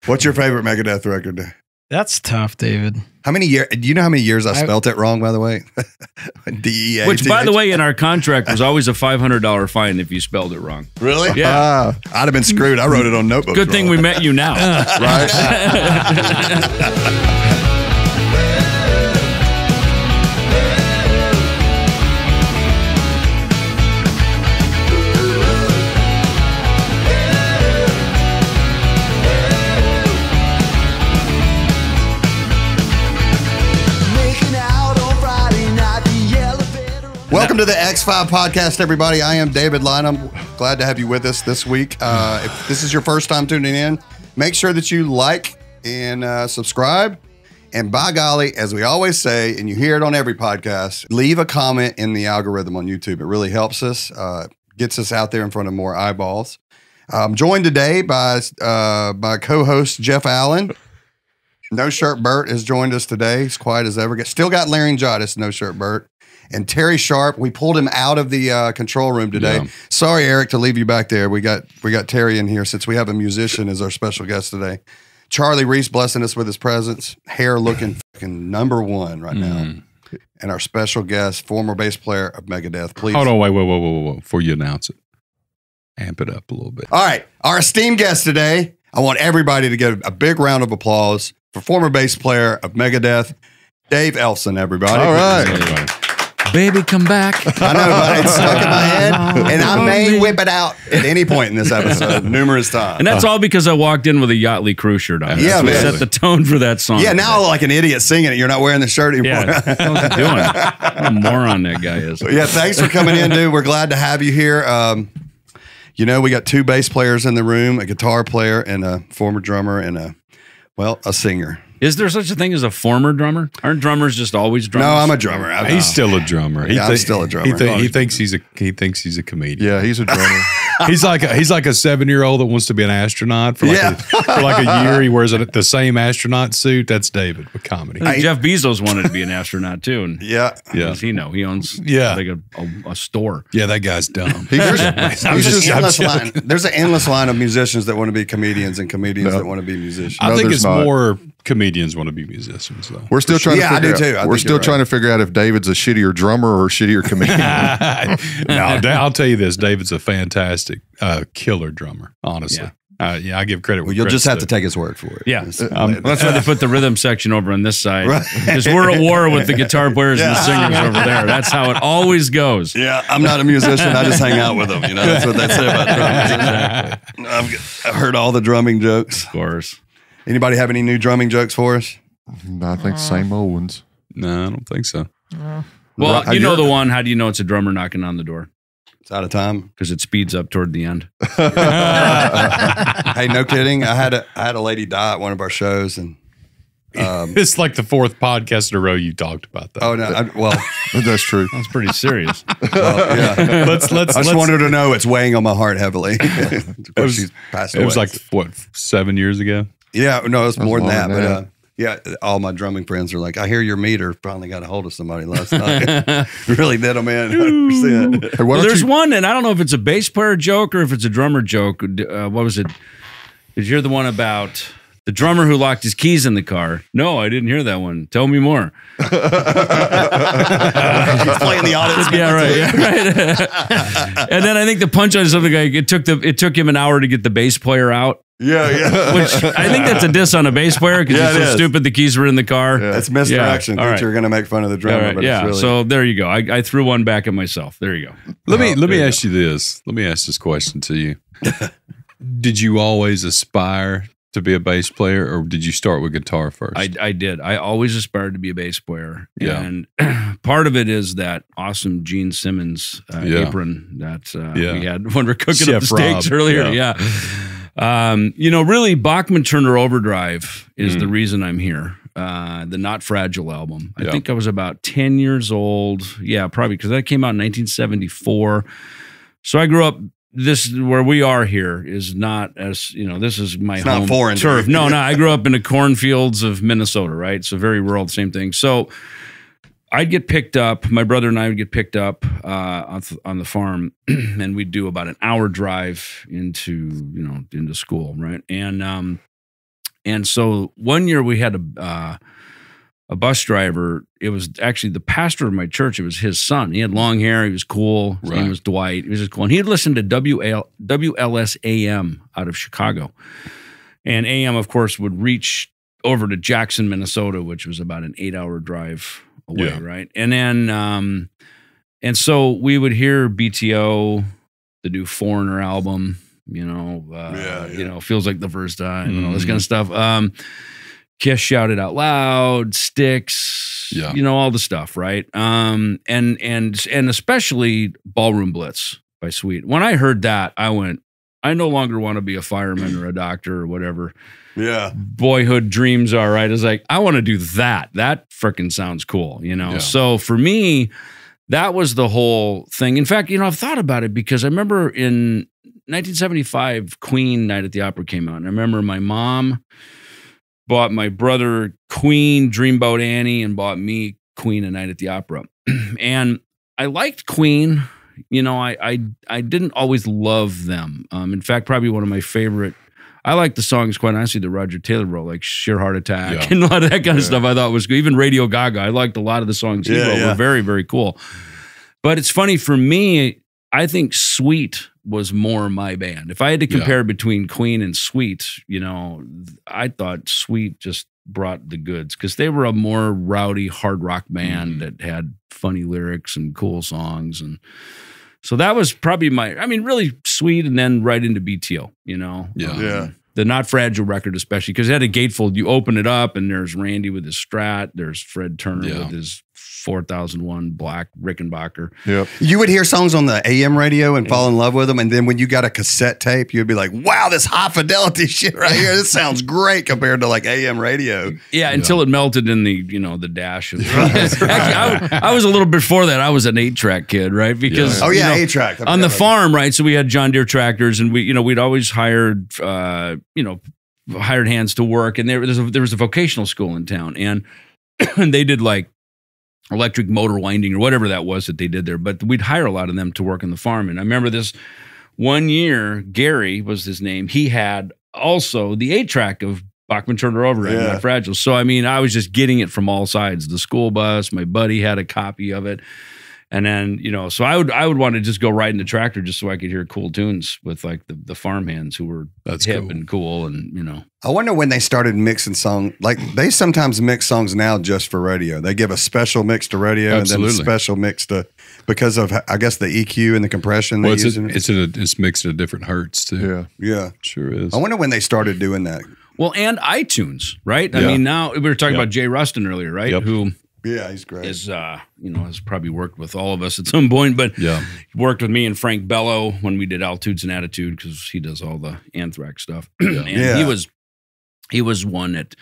What's your favorite Megadeth record? That's tough, David. How many years? Do you know how many years I spelt it wrong? By the way, DEA. Which, by the way, in our contract was always a $500 fine if you spelled it wrong. Really? Yeah. I'd have been screwed. I wrote it on notebooks. Good thing wrong. we met you now. Right. Welcome to the X5 podcast, everybody. I am David Lynham. Glad to have you with us this week. If this is your first time tuning in, make sure that you like and subscribe. And by golly, as we always say, and you hear it on every podcast, leave a comment in the algorithm on YouTube. It really helps us, gets us out there in front of more eyeballs. I'm joined today by co-host Jeff Allen. No Shirt Bert has joined us today. He's quiet as ever. Still got laryngitis, No Shirt Bert. And Terry Sharp, we pulled him out of the control room today. Yeah. Sorry, Eric, to leave you back there. We got Terry in here since we have a musician as our special guest today. Charlie Reese blessing us with his presence. Hair looking fucking number one right now. And our special guest, former bass player of Megadeth. Please. Hold on, wait. Before you announce it, amp it up a little bit. All right. Our esteemed guest today, I want everybody to give a big round of applause for former bass player of Megadeth, Dieth Ellefson, everybody. All right. Baby, come back. I know, but it's stuck in my head, and I may whip it out at any point in this episode, numerous times. And that's all because I walked in with a Yachtly Crew shirt on. Yeah, man. Set the tone for that song. Yeah, now like an idiot singing it. You're not wearing the shirt anymore. Yeah, what was he doing? What a moron that guy is. Yeah, thanks for coming in, dude. We're glad to have you here. You know, we got two bass players in the room, a guitar player and a former drummer and a singer. Is there such a thing as a former drummer? Aren't drummers just always drummers? No, I'm a drummer. He's still a drummer. I'm still a drummer. He thinks he's a comedian. Yeah, he's a drummer. he's like a 7-year-old that wants to be an astronaut for like a year. He wears the same astronaut suit. That's David with comedy. Jeff Bezos wanted to be an astronaut too. And yeah. What does he know? He owns like a store. Yeah, that guy's dumb. There's an endless line of musicians that want to be comedians and comedians that want to be musicians. I think it's more comedians want to be musicians, though. We're still trying to figure out. Too. We're still trying to figure out if David's a shittier drummer or a shittier comedian. No, I'll tell you this: David's a fantastic, killer drummer. Honestly, I give credit. Well, you'll just have to take his word for it. Yeah, that's why they put the rhythm section over on this side, because we're at war with the guitar players and the singers over there. That's how it always goes. Yeah, I'm not a musician. I just hang out with them. You know, that's what they say about drums. Exactly. I've heard all the drumming jokes. Of course. Anybody have any new drumming jokes for us? I think same old ones. No, I don't think so. Well, you know the one. How do you know it's a drummer knocking on the door? It's out of time because it speeds up toward the end. Hey, no kidding. I had a lady die at one of our shows, and it's like the 4th podcast in a row you talked about that. Oh no, that's true. That's pretty serious. Well, yeah. I just wanted to know it's weighing on my heart heavily. She's passed away. It was like what, 7 years ago? Yeah, no, it was more than that. But yeah, all my drumming friends are like, I hear your meter finally got a hold of somebody last night. Really did them in 100%. Hey, well, there's one, and I don't know if it's a bass player joke or if it's a drummer joke. What was it? Did you hear the one about the drummer who locked his keys in the car? No, I didn't hear that one. Tell me more. He's playing the audience. Yeah, right. Yeah, right. And then I think the punchline is something like it took him an hour to get the bass player out. Yeah. Which I think that's a diss on a bass player because he's so stupid the keys were in the car. Yeah. That's misdirection. Right. You're going to make fun of the drummer. But yeah. It's really... So there you go. I threw one back at myself. There you go. Let me ask you this. Let me ask this question to you. Did you always aspire to be a bass player, or did you start with guitar first? I did. I always aspired to be a bass player. Yeah. And part of it is that awesome Gene Simmons apron that we had when we were cooking up the steaks earlier. Yeah. Really, Bachman Turner Overdrive is the reason I'm here. The Not Fragile album. I think I was about 10 years old. Yeah, probably because that came out in 1974. So I grew up. This where we are here is not as this is my home foreign turf. No, I grew up in the cornfields of Minnesota, right? So very rural, same thing. So I'd get picked up. My brother and I would get picked up on the farm, and we'd do about an hour drive into school, right? And And so one year we had a bus driver. It was actually the pastor of my church. It was his son. He had long hair. He was cool. His name was Dwight. He was just cool. And he had listened to WLS AM out of Chicago. And AM, of course, would reach over to Jackson, Minnesota, which was about an 8-hour drive away, right? And then, and so we would hear BTO, the new Foreigner album, you know, Feels Like the First Time, and all this kind of stuff. Kiss, Shout It Out Loud, Styx, you know, all the stuff, right? And especially Ballroom Blitz by Sweet. When I heard that, I went, I no longer want to be a fireman or a doctor or whatever. Yeah. Boyhood dreams are, right? It's like, I want to do that. That freaking sounds cool, you know? Yeah. So for me, that was the whole thing. In fact, you know, I've thought about it because I remember in 1975, Queen Night at the Opera came out. And I remember my mom bought my brother Queen, Dreamboat Annie, and bought me Queen A Night at the Opera. And I liked Queen. You know, I didn't always love them. In fact, probably one of my favorite, I like the songs, quite honestly, that Roger Taylor wrote, like Sheer Heart Attack and a lot of that kind of stuff I thought was good. Even Radio Gaga, I liked a lot of the songs he wrote were very, very cool. But it's funny, for me, I think Sweet was more my band. If I had to compare between Queen and Sweet, you know, I thought Sweet just brought the goods because they were a more rowdy hard rock band that had funny lyrics and cool songs. And so that was probably really Sweet, and then right into BTO, you know? The Not Fragile record, especially because it had a gatefold. You open it up and there's Randy with his Strat. There's Fred Turner with his 4001 black Rickenbacker. Yep. You would hear songs on the AM radio and fall in love with them. And then when you got a cassette tape, you'd be like, wow, this high fidelity shit right here. This sounds great compared to like AM radio. Yeah, until it melted in the, you know, the dash. Actually, I was a little before that. I was an 8-track kid, right? Because 8-track. On the farm, right? So we had John Deere tractors, and we'd always hired hands to work. And there was a vocational school in town, and they did like electric motor winding or whatever that was that they did there. But we'd hire a lot of them to work on the farm. And I remember this one year, Gary was his name. He had also the 8-track of Bachman Turner Overdrive, Not Fragile. So, I mean, I was just getting it from all sides. The school bus, my buddy had a copy of it. And then, you know, so I would want to just go ride in the tractor just so I could hear cool tunes with like the farmhands who were hip and cool, and, you know. I wonder when they started mixing songs. Like, they sometimes mix songs now just for radio. They give a special mix to radio and then a special mix to, because of, I guess, the EQ and the compression they use. It's mixed at different hertz too. Yeah. Sure is. I wonder when they started doing that. Well, and iTunes, right? I mean, now we were talking about Jay Rustin earlier, right? Who... Yeah, he's great. Has probably worked with all of us at some point, but he worked with me and Frank Bello when we did Altitudes and Attitude, because he does all the Anthrax stuff. And he was one that, I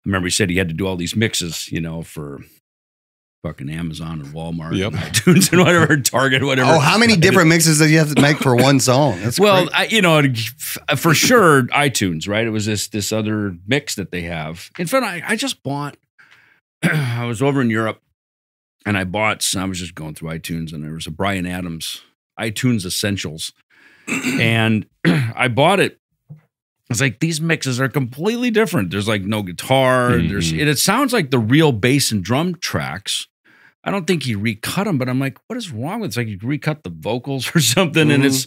remember he said he had to do all these mixes, you know, for fucking Amazon and Walmart and iTunes and whatever, Target, whatever. Oh, how many different mixes did you have to make for one song? That's for sure, iTunes, right? It was this other mix that they have. In fact, I just bought, I was over in Europe, and I was just going through iTunes, and there was a Bryan Adams iTunes Essentials. And I bought it. I was like, these mixes are completely different. There's like no guitar. It sounds like the real bass and drum tracks. I don't think he recut them, but I'm like, what is wrong with it? It's like you recut the vocals or something. And it's,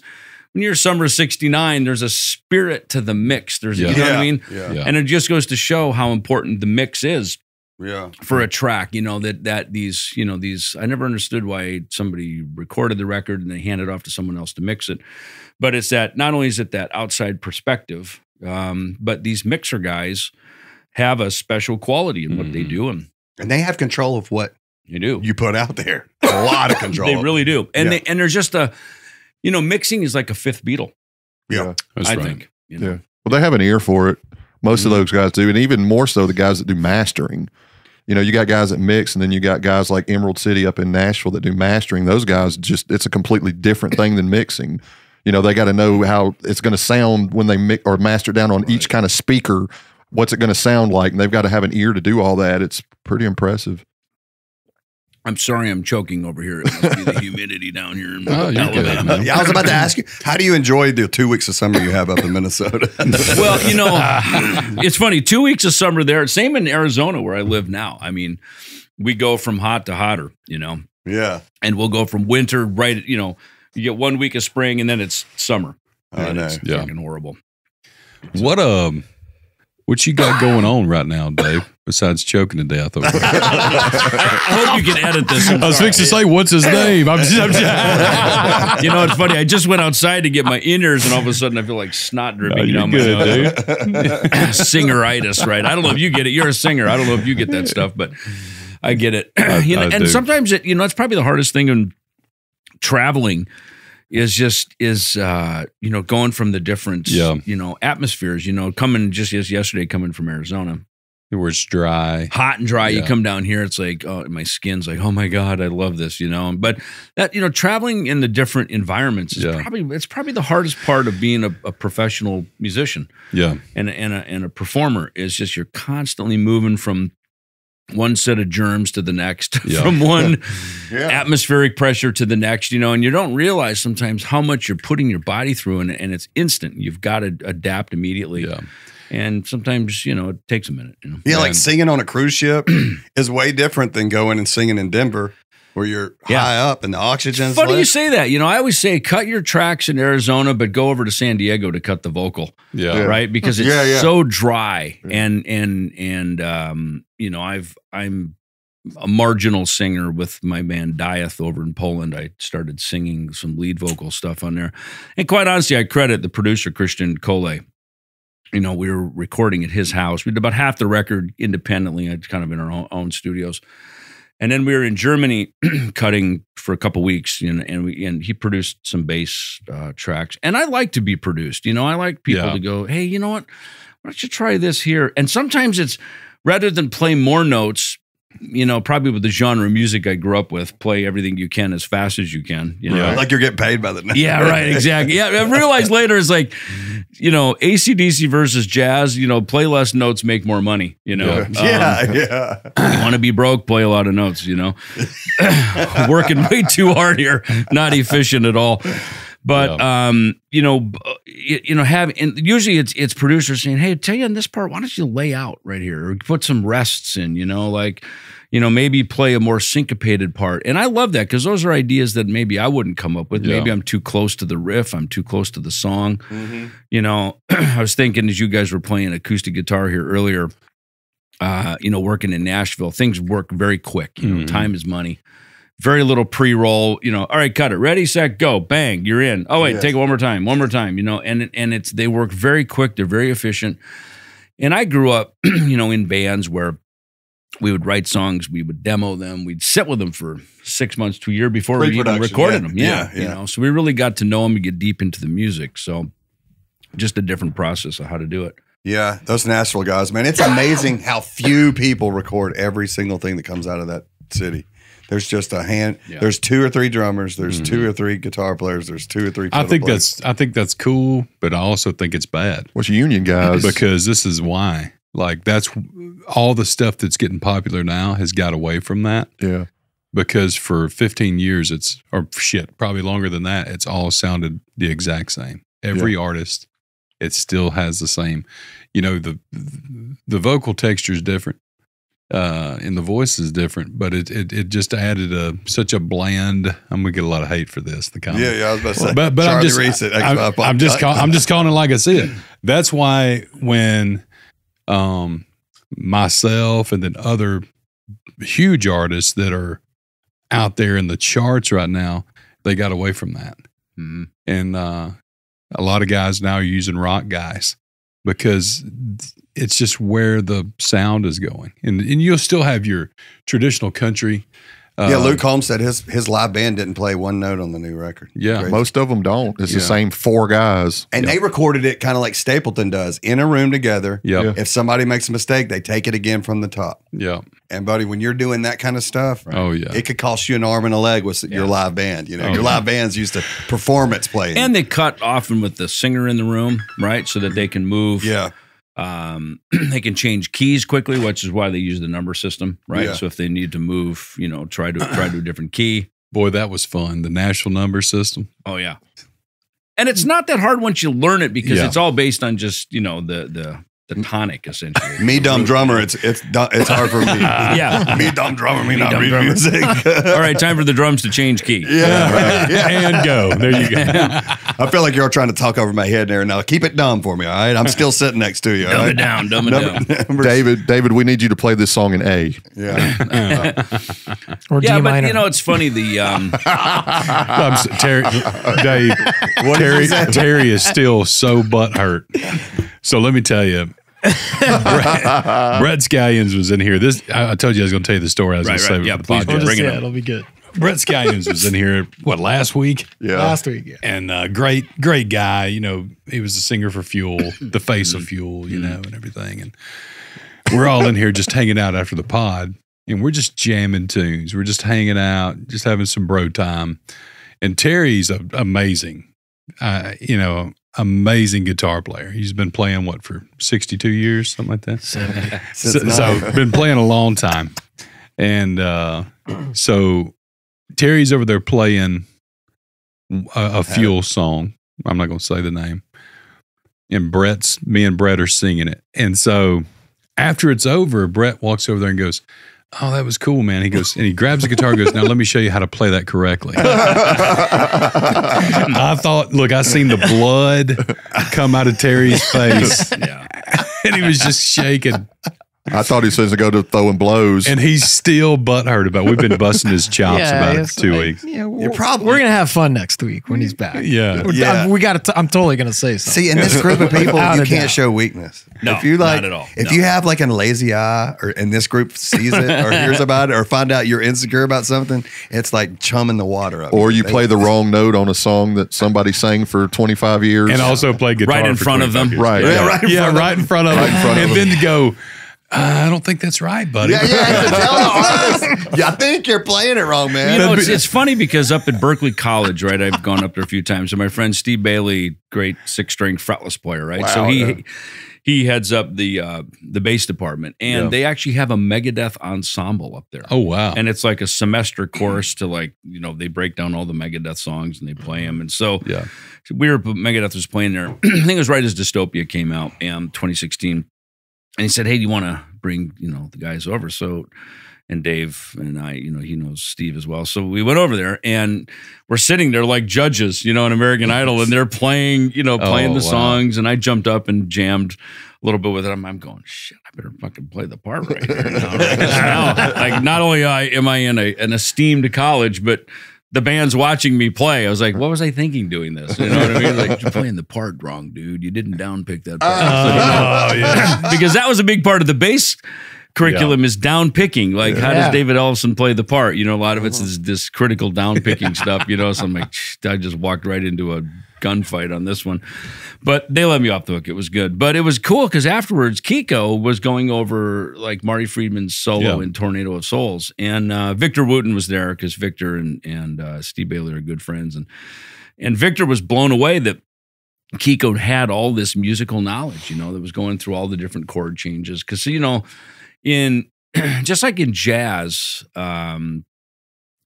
when you're Summer 69, there's a spirit to the mix. You know what I mean? Yeah. And it just goes to show how important the mix is. Yeah. For a track, you know, that these, I never understood why somebody recorded the record and they handed it off to someone else to mix it. But it's that, not only is it that outside perspective, but these mixer guys have a special quality in what they do. And they have control of what you put out there. A lot of control. They really do. And there's just mixing is like a fifth Beatle. Yeah. I think. You know? Yeah. Well, they have an ear for it. Most of those guys do. And even more so the guys that do mastering. You know, you got guys that mix, and then you got guys like Emerald City up in Nashville that do mastering. Those guys it's a completely different thing than mixing. You know, they got to know how it's going to sound when they mix or master down on each kind of speaker. What's it going to sound like? And they've got to have an ear to do all that. It's pretty impressive. I'm sorry I'm choking over here. It must be the humidity down here in Alabama. Yeah, I was about to ask you, how do you enjoy the 2 weeks of summer you have up in Minnesota? Well, it's funny. 2 weeks of summer there. Same in Arizona where I live now. I mean, we go from hot to hotter, Yeah. And we'll go from winter you get 1 week of spring and then it's summer. I know. It's fucking horrible. What you got going on right now, Dave, besides choking to death over there? I hope you can edit this. I was fixing to say, what's his name? I'm just it's funny. I just went outside to get my in-ears, and all of a sudden I feel like snot dripping down my nose. Dude. Singeritis, right? I don't know if you get it. You're a singer. I don't know if you get that stuff, but I get it. And sometimes it's probably the hardest thing in traveling is going from the different atmospheres, coming just yesterday coming from Arizona where it's dry, hot and dry. You come down here, it's like, oh, my skin's like, oh my God, I love this, but that, traveling in the different environments is probably the hardest part of being a professional musician. Yeah. And a performer is just, you're constantly moving from one set of germs to the next, from one atmospheric pressure to the next, and you don't realize sometimes how much you're putting your body through, and it's instant. You've got to adapt immediately. Yeah. And sometimes, it takes a minute. Yeah, like singing on a cruise ship is way different than going and singing in Denver, where you're high up and the oxygen's funny less. You say that. I always say cut your tracks in Arizona, but go over to San Diego to cut the vocal. Yeah. Right? Because it's so dry. And I'm a marginal singer with my band Dieth over in Poland. I started singing some lead vocal stuff on there. And quite honestly, I credit the producer, Christian Cole. We were recording at his house. We did about half the record independently, kind of in our own studios. And then we were in Germany cutting for a couple weeks, and he produced some bass tracks. And I like to be produced. I like people to go, hey, you know what? Why don't you try this here? And sometimes it's rather than play more notes, probably with the genre of music I grew up with, play everything you can as fast as you can. Like you're getting paid by the note. Yeah, right, exactly. Yeah, I realized later it's like, AC/DC versus jazz, play less notes, make more money, Yeah. You want to be broke, play a lot of notes, Working way too hard here, not efficient at all. But usually it's producers saying, "Hey, tell you on this part, why don't you lay out right here or put some rests in, maybe play a more syncopated part." And I love that because those are ideas that maybe I wouldn't come up with. Yeah. Maybe I'm too close to the riff, I'm too close to the song. Mm-hmm. I was thinking as you guys were playing acoustic guitar here earlier, working in Nashville, things work very quick. Time is money. Very little pre-roll, all right, cut it. Ready, set, go. Bang, you're in. Oh, wait, take it one more time, and they work very quick. They're very efficient. And I grew up, in bands where we would write songs, we would demo them, we'd sit with them for 6 months to a year before we even recorded them. Yeah. So we really got to know them and get deep into the music. So just a different process of how to do it. Yeah, those Nashville guys, man, it's amazing how few people record every single thing that comes out of that city. There's just a hand. Yeah. There's 2 or 3 drummers. There's 2 or 3 guitar players. There's 2 or 3. I think that's cool, but I also think it's bad. What's union guys? Because this is why. Like that's all the stuff that's getting popular now has got away from that. Yeah. Because for 15 years, probably longer than that, it's all sounded the exact same. Every artist, it still has the same. The vocal texture is different. And the voice is different, but it just added such a bland. I'm gonna get a lot of hate for this. The comment. Yeah, I was about to say. But I'm just calling it like I said. That's why when myself and then other huge artists that are out there in the charts right now, they got away from that, and a lot of guys now are using rock guys. Because it's just where the sound is going. And you'll still have your traditional country. Luke Holmes said his live band didn't play one note on the new record. Yeah. Crazy. Most of them don't. It's the same 4 guys. And they recorded it kind of like Stapleton does, in a room together. Yeah. If somebody makes a mistake, they take it again from the top. Yeah. And buddy, when you're doing that kind of stuff, it could cost you an arm and a leg with your live band. Your live band's used to performance playing. And they cut often with the singer in the room, right? So that they can move. Yeah. They can change keys quickly, which is why they use the number system, right? Yeah. So if they need to move, try to a different key. Boy, that was fun. The Nashville number system. Oh yeah. And it's not that hard once you learn it because it's all based on just, the tonic essentially. Me dumb drummer, it's hard for me. Yeah. Me dumb drummer, me not dumb reading drummer. music. All right, time for the drums to change key. Yeah, right. Yeah. And go. There you go. I feel like you're trying to talk over my head there. Now keep it dumb for me, all right? I'm still sitting next to you. Dumb it down, dumb it down. David, we need you to play this song in A. Yeah. Or D Yeah, but minor. it's funny. The Terry is still so butthurt. So let me tell you, Brett Scallions was in here. I told you I was going to tell you the story. I was going to say Yeah, the please podcast. bring it up. It'll be good. Brett Scallions was in here, last week? Yeah. Last week, yeah. And great guy. He was the singer for Fuel, the face of Fuel, and everything. And we're all in here just hanging out after the pod, and we're just jamming tunes. We're just hanging out, just having some bro time. And Terry's amazing, amazing guitar player. He's been playing, for 62 years, something like that? 70. So been playing a long time. And so Terry's over there playing a Fuel song. I'm not going to say the name. And me and Brett are singing it. And so after it's over, Brett walks over there and goes, "Oh, that was cool, man." He goes, and he grabs the guitar and goes, "Now let me show you how to play that correctly." I thought, I seen the blood come out of Terry's face. And he was just shaking. I thought he says to go to throwing blows. And he's still butthurt about it. We've been busting his chops about it for 2 weeks. Yeah, we're gonna have fun next week when he's back. Yeah. We got to. I'm totally gonna say something. See, in this group of people, Without you a can't doubt. show weakness. No, if you not at all. If No. you have a lazy eye, and this group sees it or hears about it or find out you're insecure about something, it's like chumming the water up. Or you play the wrong note on a song that somebody sang for 25 years. And also play guitar Right in for front of 25 them. years. Right. Yeah, Right in front of them. And then to go, I don't think that's right, buddy. Yeah, to tell the artist, I think you're playing it wrong, man. It's funny because up at Berkeley College, right? I've gone up there a few times. And my friend Steve Bailey, great 6-string fretless player, right? Wow, So he heads up the bass department, and they actually have a Megadeth ensemble up there. Oh, wow. And it's like a semester course to they break down all the Megadeth songs and they play them. And so Megadeth was playing there. I think it was right as Dystopia came out in 2016. And he said, "Hey, do you want to bring, the guys over?" So, and Dave and I, he knows Steve as well. So we went over there and we're sitting there like judges, in American Idol, and they're playing, playing the songs. And I jumped up and jammed a little bit with it. I'm going, shit, I better fucking play the part right here. Now, not only am I in an esteemed college, but the band's watching me play. I was like, what was I thinking doing this? You know what I mean? Like, you're playing the part wrong, dude. You didn't downpick that part. Because that was a big part of the bass curriculum is down picking. Like, how does David Ellefson play the part? A lot of it's this critical down picking stuff, So I'm like, I just walked right into a gunfight on this one. But they let me off the hook. It was good. But it was cool because afterwards, Kiko was going over Marty Friedman's solo in Tornado of Souls. And Victor Wooten was there because Victor and Steve Bailey are good friends. And Victor was blown away that Kiko had all this musical knowledge, that was going through all the different chord changes. Because, in just like in jazz,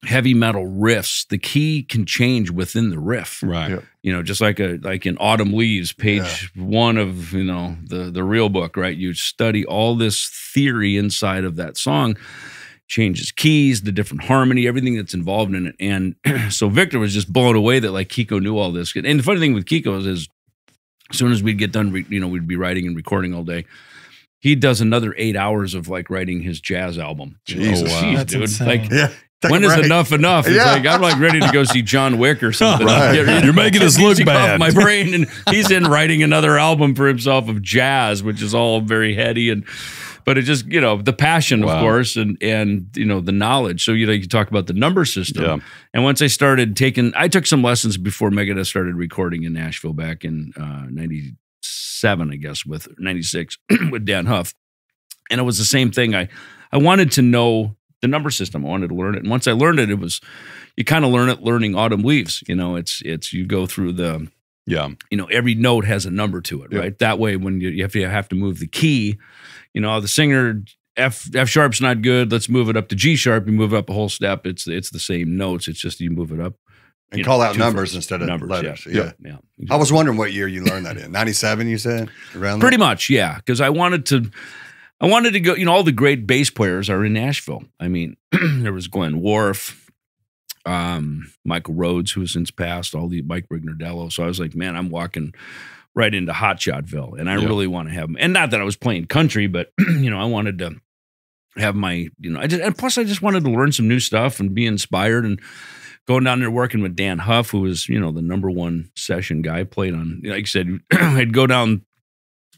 heavy metal riffs, the key can change within the riff. Right. Just like in Autumn Leaves, page 1 of, the real book, right? You study all this theory inside of that song, changes keys, the different harmony, everything that's involved in it. And so Victor was just blown away that Kiko knew all this. And the funny thing with Kiko is as soon as we'd get done, we'd be writing and recording all day. He does another 8 hours of writing his jazz album. Jesus. Oh, wow. That's dude. insane. When is enough? It's I'm ready to go see John Wick or something. You're making us look bad. Off my brain, and he's in writing another album for himself of jazz, which is all very heady but it just the passion, of course, and the knowledge. So you talk about the number system, and once I took some lessons before Megadeth started recording in Nashville back in '97, I guess, with '96 with Dan Huff, and it was the same thing. I wanted to know the number system. I wanted to learn it. And once I learned it, you kind of learn it learning Autumn Leaves. It's you go through the every note has a number to it, right? That way, when you have to move the key, the singer F sharp's not good. Let's move it up to G sharp. You move it up a whole step. It's the same notes. It's just you move it up. And call out numbers insteod of letters. Yeah. I was wondering what year you learned that in. 97, you said? Around Pretty much, yeah. Because I wanted to go, all the great bass players are in Nashville. I mean, there was Glenn Worf, Michael Rhodes, who has since passed, all the Mike Brignardello. So I was like, man, I'm walking right into Hotshotville. And I really want to have them. And not that I was playing country, but, I wanted to have my, and plus I just wanted to learn some new stuff and be inspired and going down there working with Dan Huff, who was, the #1 session guy, played on, like I said, I'd go down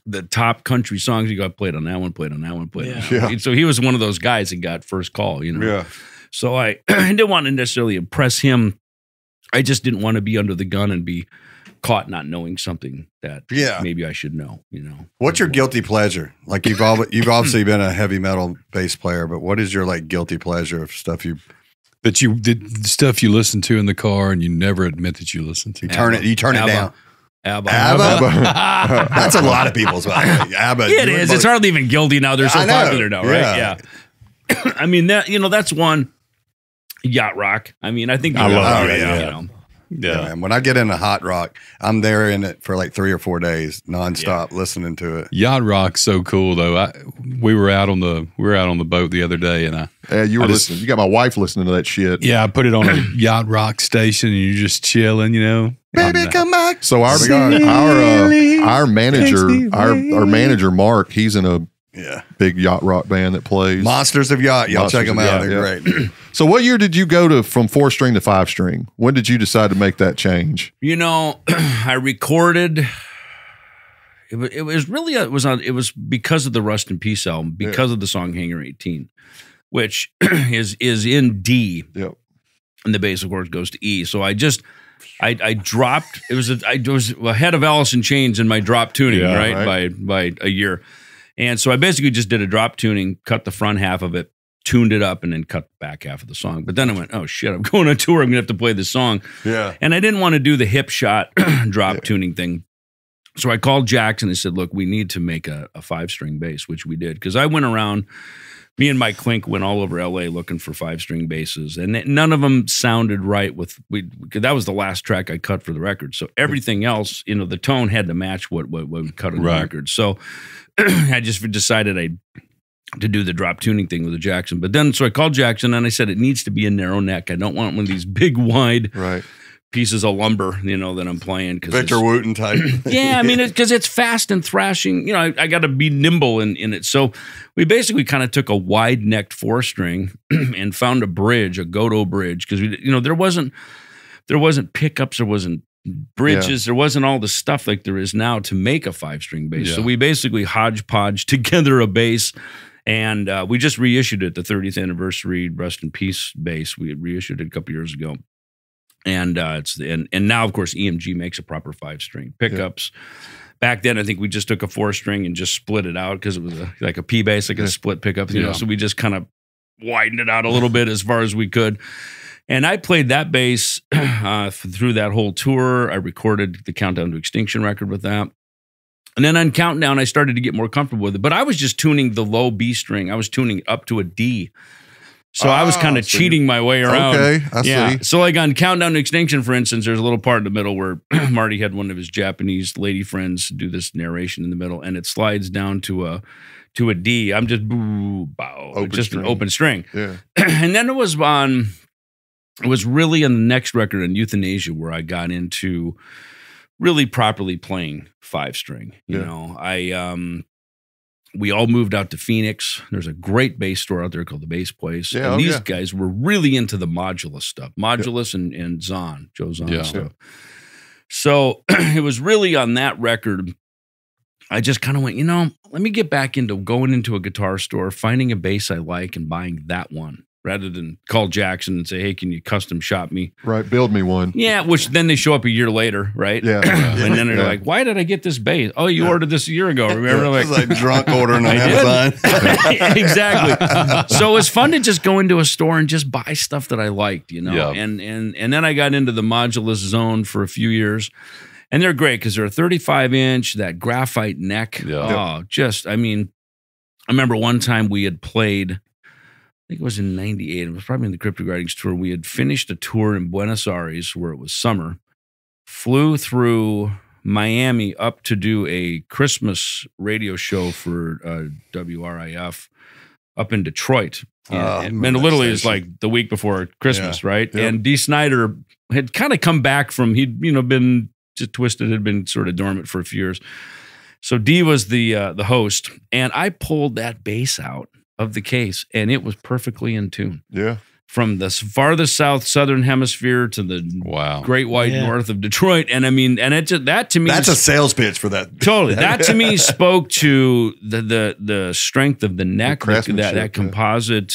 the top country songs. You got played on that one, played on that one, played on that one. So he was one of those guys that got first call, Yeah. So I didn't want to necessarily impress him. I just didn't want to be under the gun and be caught not knowing something that maybe I should know, What's your guilty pleasure? Like you've obviously been a heavy metal bass player, but what is your like guilty pleasure of stuff that you did, stuff you listen to in the car and you never admit that you listen to? You turn it down. ABBA. That's a lot of people's. ABBA. It is. It's hardly even guilty now. They're so popular now, right? Yeah. I mean, that's one. Yacht rock. I mean, I think I love it. Yeah, man. When I get into hot rock, I'm there in it for like 3 or 4 days, nonstop, listening to it. Yacht rock's so cool, though. We were out on the boat the other day, and you were listening. You got my wife listening to that shit. Yeah, I put it on a yacht rock station, and you're just chilling, Baby, come back. So our manager Mark, he's in a big yacht rock band that plays Monsters of Yacht. Y'all check them out. They're great. So what year did you go from 4-string to 5-string? When did you decide to make that change? I recorded. It was because of the Rust in Peace album, because of the song Hangar 18, which is in D. Yep. And the bass, of course, goes to E. So I dropped. I was ahead of Alice in Chains in my drop tuning, by a year. And so I basically just did a drop tuning, cut the front half of it, tuned it up, and then cut the back half of the song. But then I went, oh shit, I'm going on tour. I'm going to have to play this song. Yeah. And I didn't want to do the hip shot drop tuning thing. So I called Jackson and said, look, we need to make a 5-string bass, which we did. Because I went around, me and Mike Klink went all over LA looking for 5-string basses. And none of them sounded right that was the last track I cut for the record. So everything else, the tone had to match what we cut on the record. So I just decided to do the drop tuning thing with the Jackson. But then, so I called Jackson and I said, it needs to be a narrow neck. I don't want one of these big, wide pieces of lumber, that I'm playing. Victor Wooten type. Yeah, I mean, because it's fast and thrashing. I got to be nimble in it. So we basically kind of took a wide-necked 4-string and found a bridge, a Godot bridge, because there wasn't pickups, there wasn't bridges, there wasn't all the stuff like there is now to make a 5-string bass. Yeah. So we basically hodgepodge together a bass. And we just reissued it, the 30th anniversary Rust in Peace bass. We had reissued it a couple years ago, and and now of course EMG makes a proper 5-string pickups. Back then, I think we just took a 4-string and just split it out because it was like a P bass, like a split pickup. So we just kind of widened it out a little bit as far as we could. And I played that bass through that whole tour. I recorded the Countdown to Extinction record with that. And then on Countdown, I started to get more comfortable with it. But I was just tuning the low B string. I was tuning it up to a D. So I was kind of cheating my way around. Okay, I see. So like on Countdown to Extinction, for instance, there's a little part in the middle where Marty had one of his Japanese lady friends do this narration in the middle, and it slides down to a D. I'm just boo, bow, just an open string. Yeah. And then it was really on the next record, on Euthanasia, where I got into really properly playing 5-string. We all moved out to Phoenix. There's a great bass store out there called the Bass Place. And these guys were really into the Modulus stuff. Modulus and Zahn, Joe Zahn stuff. So it was really on that record, I just kind of went, let me get back into going into a guitar store, finding a bass I like and buying that one, rather than call Jackson and say, hey, can you custom shop me? Right, build me one. Yeah, which then they show up a year later, right? Yeah. And then they're like, why did I get this bass? Oh, you ordered this a year ago, remember? It's like drunk ordering on Amazon. Exactly. So it was fun to just go into a store and just buy stuff that I liked, And then I got into the Modulus zone for a few years. And they're great because they're a 35-inch, that graphite neck. Yeah. Oh, just, I mean, I remember one time we had played, I think it was in 98. It was probably in the Cryptic Writings tour. We had finished a tour in Buenos Aires where it was summer, flew through Miami up to do a Christmas radio show for WRIF up in Detroit. And literally it's like the week before Christmas, right? Yep. And Dee Snider had kind of come back from, he'd, been just twisted, had been sort of dormant for a few years. So Dee was the host, and I pulled that bass out of the case, and it was perfectly in tune. Yeah. From the farthest south southern hemisphere to the great white north of Detroit. And I mean, and it just, that to me, that's a sales pitch for that. Totally. That to me spoke to the strength of the neck, that composite,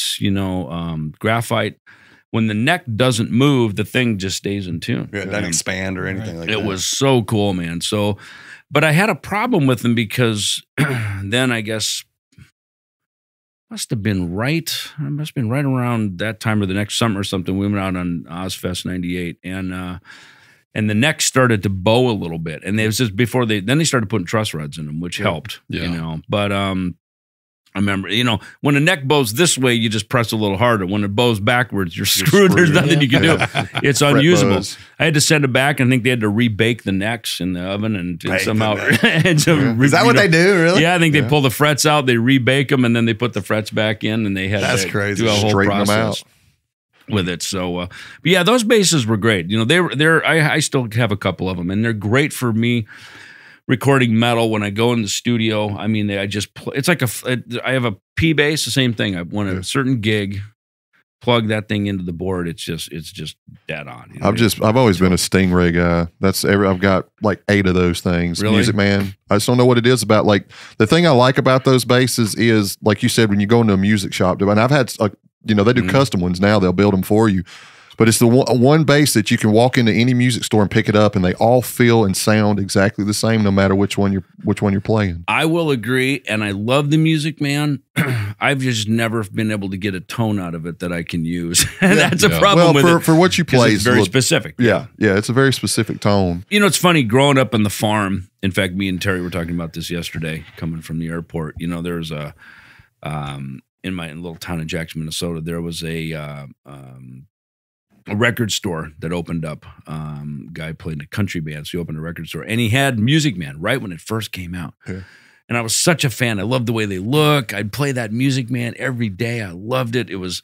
graphite. When the neck doesn't move, the thing just stays in tune. Yeah, it doesn't expand or anything like that. It was so cool, man. So, but I had a problem with them because then I guess must have been right around that time or the next summer or something. We went out on Ozfest 98 and the neck started to bow a little bit. And it was just before then they started putting truss rods in them, which helped, But I remember, when a neck bows this way, you just press a little harder. When it bows backwards, you're screwed. There's nothing you can do. It's unusable. I had to send it back, and I think they had to rebake the necks in the oven and somehow. Is that what they do, really? Yeah, I think they pull the frets out, they rebake them, and then they put the frets back in, and they had to do a whole process with it. So, but yeah, those basses were great. I still have a couple of them, and they're great for me. Recording metal when I go in the studio, I mean, I just play. It's like I have a P bass, the same thing. I want a certain gig, plug that thing into the board. It's just dead on. I've always been a Stingray guy. I've got like 8 of those things. Really? Music Man. I just don't know what it is about. Like the thing I like about those basses is, like you said, when you go into a music shop, and I've had, they do custom ones now. They'll build them for you. But it's the one bass that you can walk into any music store and pick it up, and they all feel and sound exactly the same, no matter which one you're playing. I will agree, and I love the Music Man. I've just never been able to get a tone out of it that I can use. That's a problem with it. For what you play, it's very specific. Yeah, it's a very specific tone. It's funny, growing up on the farm, in fact, me and Terry were talking about this yesterday, coming from the airport. There's a, in my little town of Jackson, Minnesota, there was a record store that opened up. Guy played in a country band, so he opened a record store, and he had Music Man right when it first came out. Yeah. And I was such a fan. I loved the way they look. I'd play that Music Man every day. I loved it. It was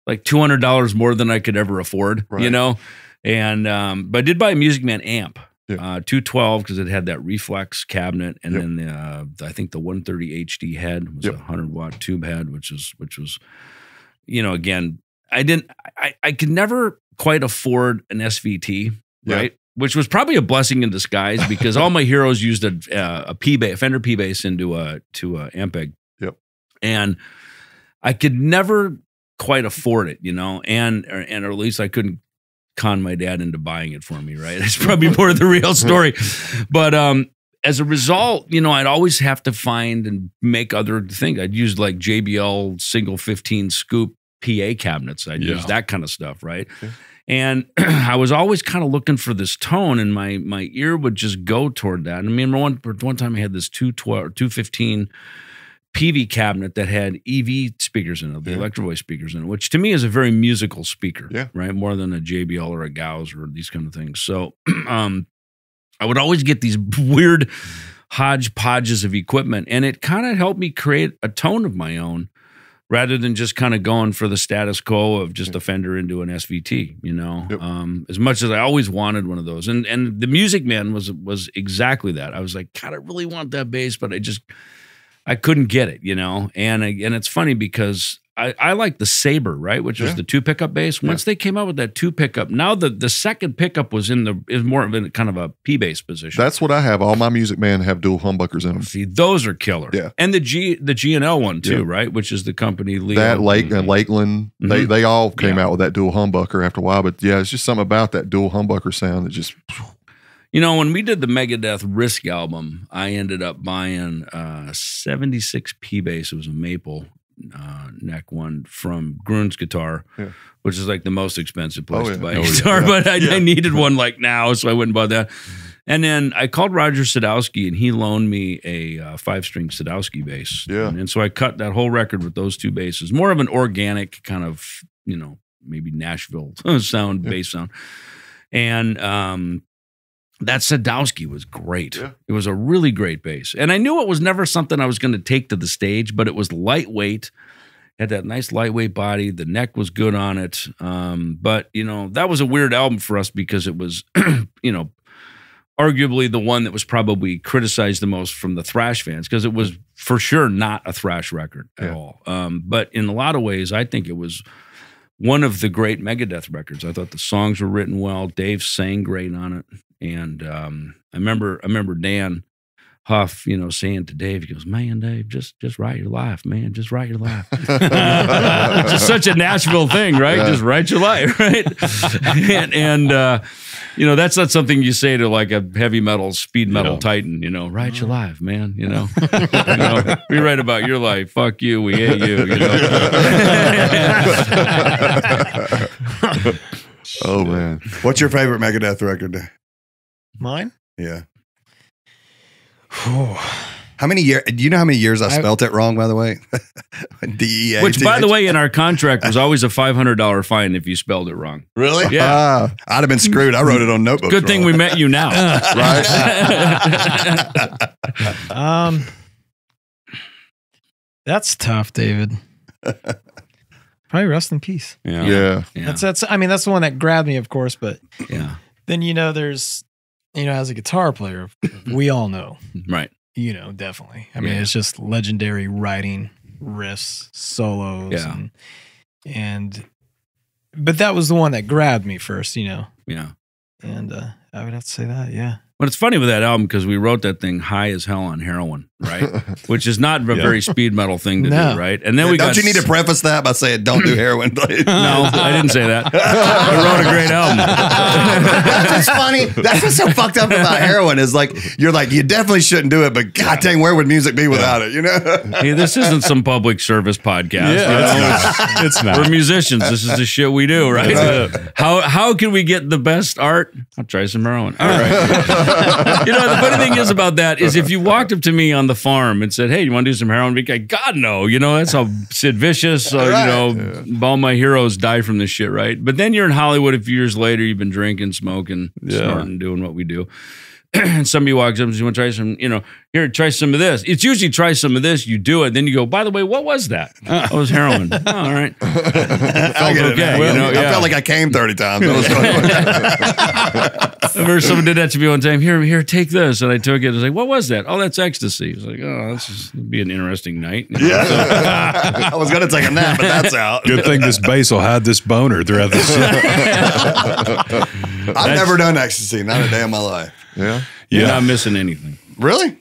like $200 more than I could ever afford, And but I did buy a Music Man amp, 212, because it had that reflex cabinet, and then I think the 130 HD head was a 100-watt tube head, which was, again. I could never quite afford an SVT, right? Which was probably a blessing in disguise because all my heroes used a Fender P bass into a Ampeg. Yep. And I could never quite afford it, and or at least I couldn't con my dad into buying it for me, right? That's probably more of the real story. But as a result, I'd always have to find and make other things. I'd use like JBL single 15 scoop PA cabinets. I'd use that kind of stuff, right? Okay. And I was always kind of looking for this tone, and my ear would just go toward that. And I mean, one time I had this 215 PV cabinet that had EV speakers in it, the Electro Voice speakers in it, which to me is a very musical speaker, right? More than a JBL or a Gauss or these kind of things. So I would always get these weird hodgepodges of equipment, and it kind of helped me create a tone of my own, rather than just kind of going for the status quo of just a Fender into an SVT, as much as I always wanted one of those. And the Music Man was exactly that. I was like, God, I really want that bass, but I couldn't get it, And it's funny because I like the Sabre, right, which was the 2 pickup bass. Once they came out with that 2 pickup, now the second pickup was is more of a kind of a P bass position. That's what I have. All my Music Man have dual humbuckers in them. See, those are killer. Yeah, and the G&L one too, right? Which is the company Leo. That Lakeland, they all came out with that dual humbucker after a while. But yeah, it's just something about that dual humbucker sound that just. When we did the Megadeth Risk album, I ended up buying a 76 P bass. It was a maple neck one from Grun's Guitar, which is like the most expensive place to buy a guitar, but I needed one like now, so I went and bought that. And then I called Roger Sadowski, and he loaned me a 5-string Sadowski bass. Yeah. And so I cut that whole record with those 2 basses. More of an organic kind of, you know, maybe Nashville sound, bass sound. And that Sadowski was great. Yeah. It was a really great bass. And I knew it was never something I was going to take to the stage, but it was lightweight. Had that nice lightweight body. The neck was good on it. But, you know, that was a weird album for us because it was, you know, arguably the one that was probably criticized the most from the thrash fans, because it was for sure not a thrash record at all. But in a lot of ways, I think it was one of the great Megadeth records. I thought the songs were written well. Dave sang great on it. And I remember Dan Huff, you know, saying to Dave, he goes, "Man, Dave, just write your life, man. Just write your life." It's just such a Nashville thing, right? Just write your life, right? and you know, that's not something you say to like a heavy metal, speed metal titan, you know, write your life, man, you know. You know, we write about your life. Fuck you, we hate you, you know. Oh, man. What's your favorite Megadeth record? Mine? Yeah. How many years? Do you know how many years I spelt it wrong, by the way? DEATH. Which, by the way, in our contract was always a $500 fine if you spelled it wrong. Really? Yeah. I'd have been screwed. I wrote it on notebooks. Good thing we met you now. Right? That's tough, David. Probably Rest in Peace. Yeah. That's I mean, that's the one that grabbed me, of course, but then, you know, there's, you know, as a guitar player, we all know. Right. You know, definitely. I mean, it's just legendary writing, riffs, solos. But that was the one that grabbed me first, you know. Yeah. And I would have to say that, yeah. But it's funny with that album because we wrote that thing high as hell on heroin, right? Which is not a very speed metal thing to do, right? And then don't you need to preface that by saying don't do heroin? No, I didn't say that. I wrote a great album. That's what's funny. That's what's so fucked up about heroin is like you're like you definitely shouldn't do it, but god dang, where would music be without it? You know? Hey, this isn't some public service podcast. Yeah, it's not. We're musicians. This is the shit we do, right? How can we get the best art? I'll try some heroin. All right. You know, the funny thing is about that is if you walked up to me on the farm and said, "Hey, you want to do some heroin?" I'd be like, God, no. You know, that's how Sid Vicious, you know, all my heroes die from this shit, right? But then you're in Hollywood a few years later, you've been drinking, smoking, snorting, doing what we do. And somebody walks up and says, "You want to try some, you know, here, try some of this." It's usually try some of this, you do it, then you go, "By the way, what was that?" "It was heroin." "Oh, all right. I get okay. Well, you know, I felt like I came 30 times. I remember someone did that to me one time. Here, take this. And I took it. I was like, "What was that?" "Oh, that's ecstasy." I was like, "Oh, this would be an interesting night." You know? Yeah. I was going to take a nap, but that's out. Good thing this bass will hide this boner throughout the show. I've never done ecstasy, not a day in my life. Yeah. You're not missing anything. Really?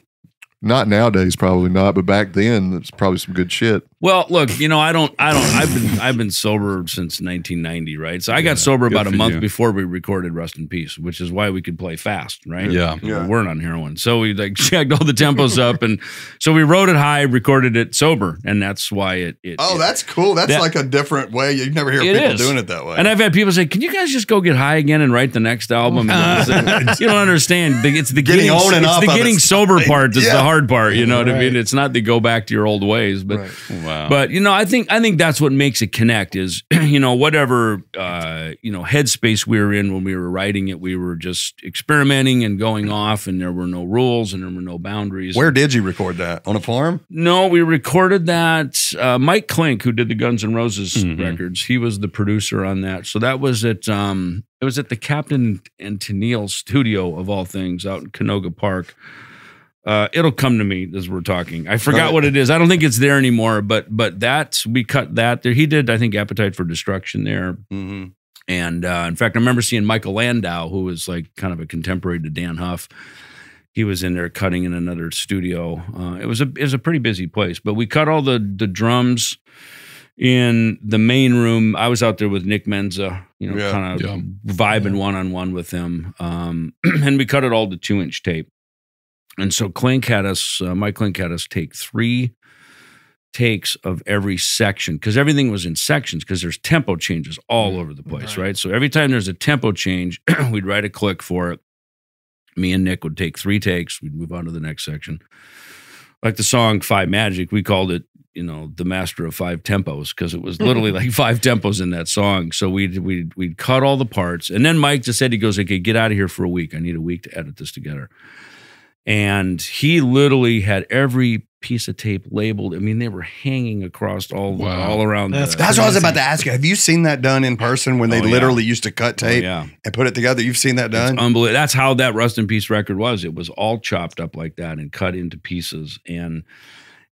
Not nowadays, probably not. But back then, it's probably some good shit. Well, look, you know, I've been sober since 1990, right? So I got sober about a month before we recorded Rest in Peace, which is why we could play fast, right? Yeah. We weren't on heroin. So we like checked all the tempos up, and so we wrote it high, recorded it sober, and that's why it that's cool. That's like a different way. You never hear people doing it that way. And I've had people say, "Can you guys just go get high again and write the next album?" And you don't understand. It's the getting on and off. It's the getting sober part that's the hard part. You know what I mean? It's not to go back to your old ways, but but you know, I think that's what makes it connect is, you know, whatever you know, headspace we were in when we were writing it, we were just experimenting and going off, and there were no rules and there were no boundaries. Where did you record that? On a farm? No, we recorded that. Mike Klink, who did the Guns N' Roses records, he was the producer on that. So that was at it was at the Captain and Tennille studio of all things out in Canoga Park. It'll come to me as we're talking. I forgot what it is. I don't think it's there anymore, but we cut that there. He did, I think, Appetite for Destruction there. Mm-hmm. And in fact, I remember seeing Michael Landau, who was like kind of a contemporary to Dan Huff. He was in there cutting in another studio. It was a pretty busy place, but we cut all the drums in the main room. I was out there with Nick Menza, you know, kind of vibing one-on-one with him. And we cut it all to 2-inch tape. And so Mike Klink had us take 3 takes of every section because everything was in sections because there's tempo changes all over the place, right? So every time there's a tempo change, we'd write a click for it. Me and Nick would take 3 takes. We'd move on to the next section. Like the song 5 Magic, we called it, the master of 5 tempos, because it was literally like 5 tempos in that song. So we'd cut all the parts. And then Mike just said, he goes, okay, get out of here for a week. I need a week to edit this together. And he literally had every piece of tape labeled. I mean, they were hanging across all around. That's what I was about to ask you. Have you seen that done in person when they literally used to cut tape and put it together? You've seen that done? It's unbelievable. That's how that Rust in Peace record was. It was all chopped up like that and cut into pieces.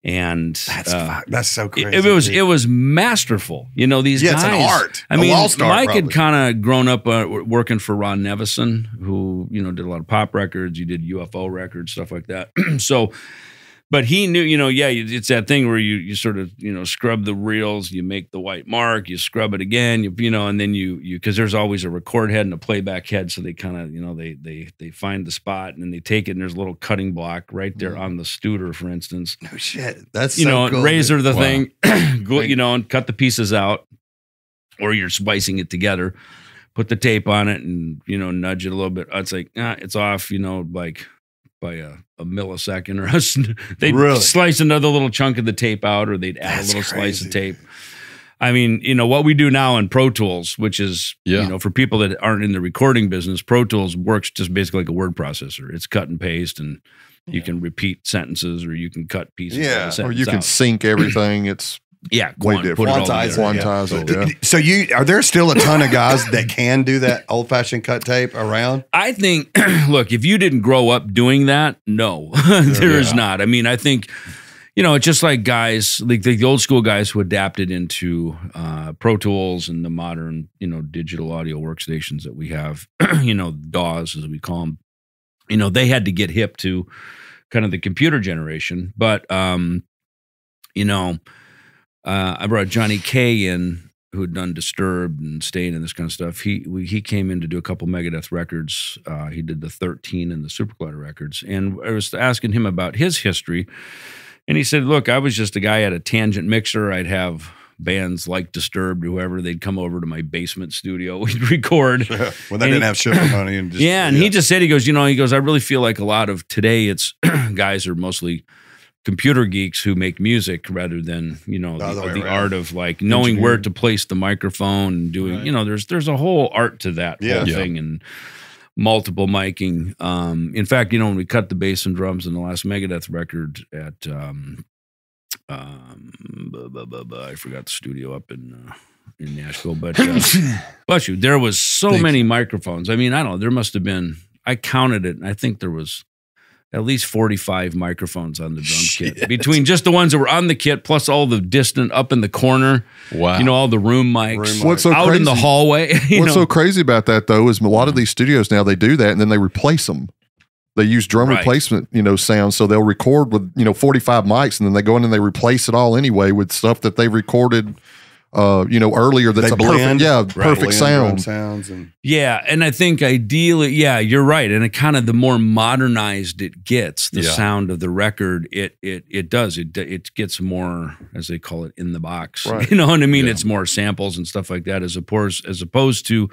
And that's so crazy. It was masterful. These guys. It's an art. I mean, Mike had kind of grown up working for Ron Nevison, who did a lot of pop records. You did UFO records, stuff like that. So, but he knew, it's that thing where you sort of scrub the reels, you make the white mark, you scrub it again, and then you because there's always a record head and a playback head, so they kind of they find the spot and then they take it and there's a little cutting block right there on the Studer, for instance. No shit, that's so cool, razor the thing, and cut the pieces out, or you're splicing it together, put the tape on it and nudge it a little bit. It's like it's off, like by a millisecond, or they'd slice another little chunk of the tape out, or they'd add a little slice of tape. I mean, what we do now in Pro Tools, which is, for people that aren't in the recording business, Pro Tools works just basically like a word processor. It's cut and paste, and you can repeat sentences, or you can cut pieces. Or you can sync everything. It's way different. Quantize it. So are there still a ton of guys that can do that old fashioned cut tape around? I think, look, if you didn't grow up doing that, no, there is not. I mean, I think, it's just like guys, like the old school guys who adapted into Pro Tools and the modern, digital audio workstations that we have, DAWs as we call them. They had to get hip to kind of the computer generation, but I brought Johnny K in, who had done Disturbed and Mustaine and this kind of stuff. He came in to do a couple Megadeth records. He did the 13 and the Supercollider records. And I was asking him about his history. And he said, look, I was just a guy at a Tangent mixer. I'd have bands like Disturbed, whoever, they'd come over to my basement studio. We'd record. When they didn't have shipping money. And he just said, he goes, I really feel like a lot of today, it's guys are mostly computer geeks who make music rather than the art of like knowing where to place the microphone and doing there's a whole art to that whole thing, and multiple miking. In fact, when we cut the bass and drums in the last Megadeth record at I forgot the studio up in Nashville, but bless you, there was so many microphones. I mean, I don't know, there must have been, I counted it, and I think there was at least 45 microphones on the drum kit, between just the ones that were on the kit, plus all the distant up in the corner. Wow. All the room mics. What's so out crazy, in the hallway. What's so crazy about that, though, is a lot of these studios now, they do that and then they replace them. They use drum replacement, sound. So they'll record with, 45 mics, and then they go in and they replace it all anyway with stuff that they recorded earlier. That's perfect sound. And I think ideally, you're right. And it kind of, the more modernized it gets, the sound of the record, it does. It gets more, as they call it, in the box. Right. You know what I mean? It's more samples and stuff like that, as opposed to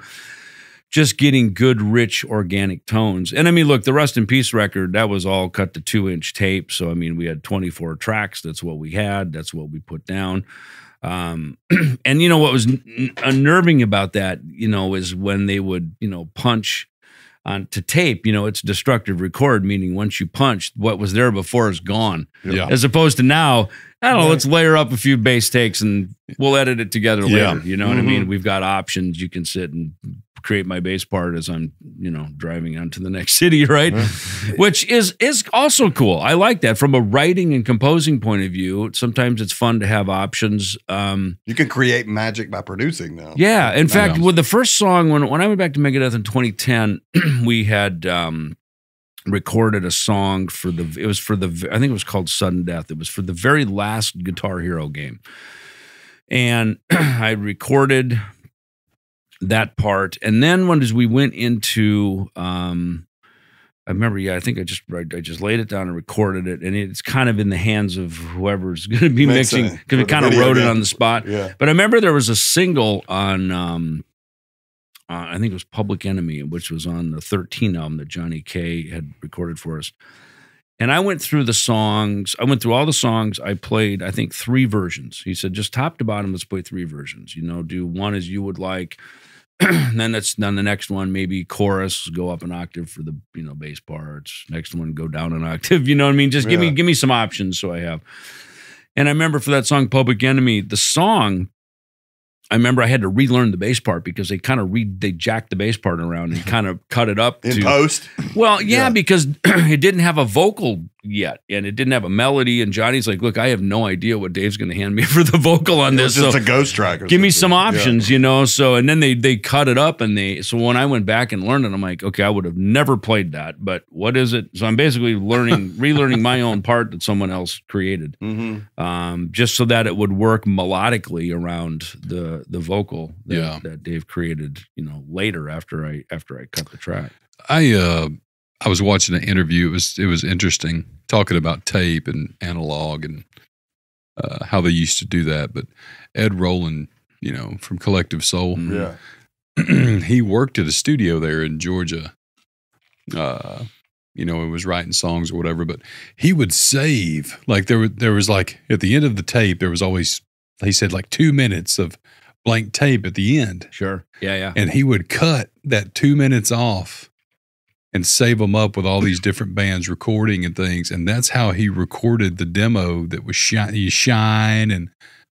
just getting good, rich, organic tones. And I mean, look, the Rust in Peace record, that was all cut to 2-inch tape. So I mean, we had 24 tracks. That's what we had. That's what we put down. And what was unnerving about that, is when they would, punch onto tape, it's destructive record, meaning once you punch, what was there before is gone. As opposed to now, I don't know, let's layer up a few bass takes and we'll edit it together later. You know what I mean? We've got options. You can sit and create my bass part as I'm, driving on to the next city, right? Which is also cool. I like that from a writing and composing point of view. Sometimes it's fun to have options. You can create magic by producing now. Yeah. In fact, with the first song, when I went back to Megadeth in 2010, we had recorded a song I think it was called Sudden Death. It was for the very last Guitar Hero game. And I recorded that part, and then as we went into, I remember, I think I just laid it down and recorded it, and it's kind of in the hands of whoever's going to be mixing, because we kind of wrote it on the spot. Yeah. But I remember there was a single on I think it was Public Enemy, which was on the 13 album that Johnny K had recorded for us. And I went through the songs. I went through all the songs. I played, I think, 3 versions. He said, just top to bottom, let's play 3 versions. Do one as you would like. Then the next one, maybe chorus, go up an octave for the bass parts. Next one, go down an octave. You know what I mean? Just give me some options so I have. And I remember for that song, Public Enemy, the song, I remember I had to relearn the bass part because they kind of they jacked the bass part around and kind of cut it up in post. Well, yeah, because it didn't have a vocal yet and it didn't have a melody. And Johnny's like, look, I have no idea what Dave's going to hand me for the vocal on this. It's just a ghost track. Give me some options, So, and then they cut it up so when I went back and learned it, I'm like, okay, I would have never played that, but what is it? So I'm basically relearning my own part that someone else created, just so that it would work melodically around the vocal that Dave created, later after I cut the track. I was watching an interview. It was interesting talking about tape and analog and how they used to do that. But Ed Rowland, from Collective Soul, he worked at a studio there in Georgia. And was writing songs or whatever. But he would save there was at the end of the tape there was always, he said, 2 minutes of blank tape at the end. Sure. Yeah. And he would cut that 2 minutes off and save them up with all these different bands recording and things. And that's how he recorded the demo that was Shine and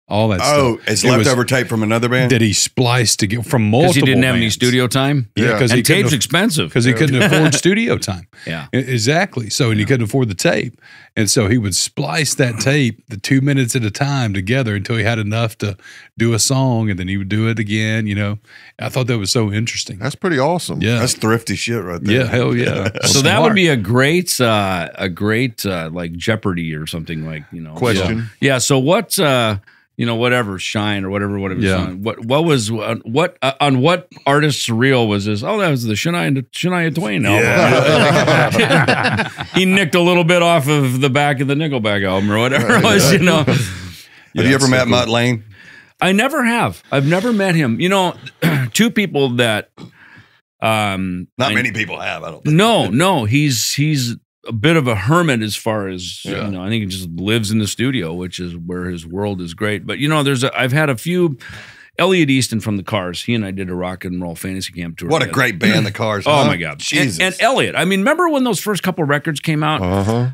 all that stuff. Oh, it's leftover tape from another band? That he spliced to get from multiple Because he didn't have bands. any studio time? Yeah. And tape's expensive. Because he couldn't afford studio time. Yeah. Exactly. So, and he couldn't afford the tape. And so he would splice that tape, the 2 minutes at a time together until he had enough to do a song, and then he would do it again, I thought that was so interesting. That's pretty awesome. Yeah. That's thrifty shit right there. Yeah, hell yeah. So that would be a great like Jeopardy or something Question. Yeah. So what, whatever Shine or whatever song. What on what artist's reel was this? Oh, that was the Shania Twain album. Yeah. He nicked a little bit off of the back of the Nickelback album or whatever it was, Have you ever met Mutt Lane? I never have. I've never met him. 2 people that Not many people have, I don't think. No. He's a bit of a hermit as far as, I think he just lives in the studio, which is where his world is great. But, I've had a few, Elliot Easton from the Cars, he and I did a rock and roll fantasy camp tour. What a great band, the Cars. Oh my God. Jesus. And Elliot, remember when those first couple records came out?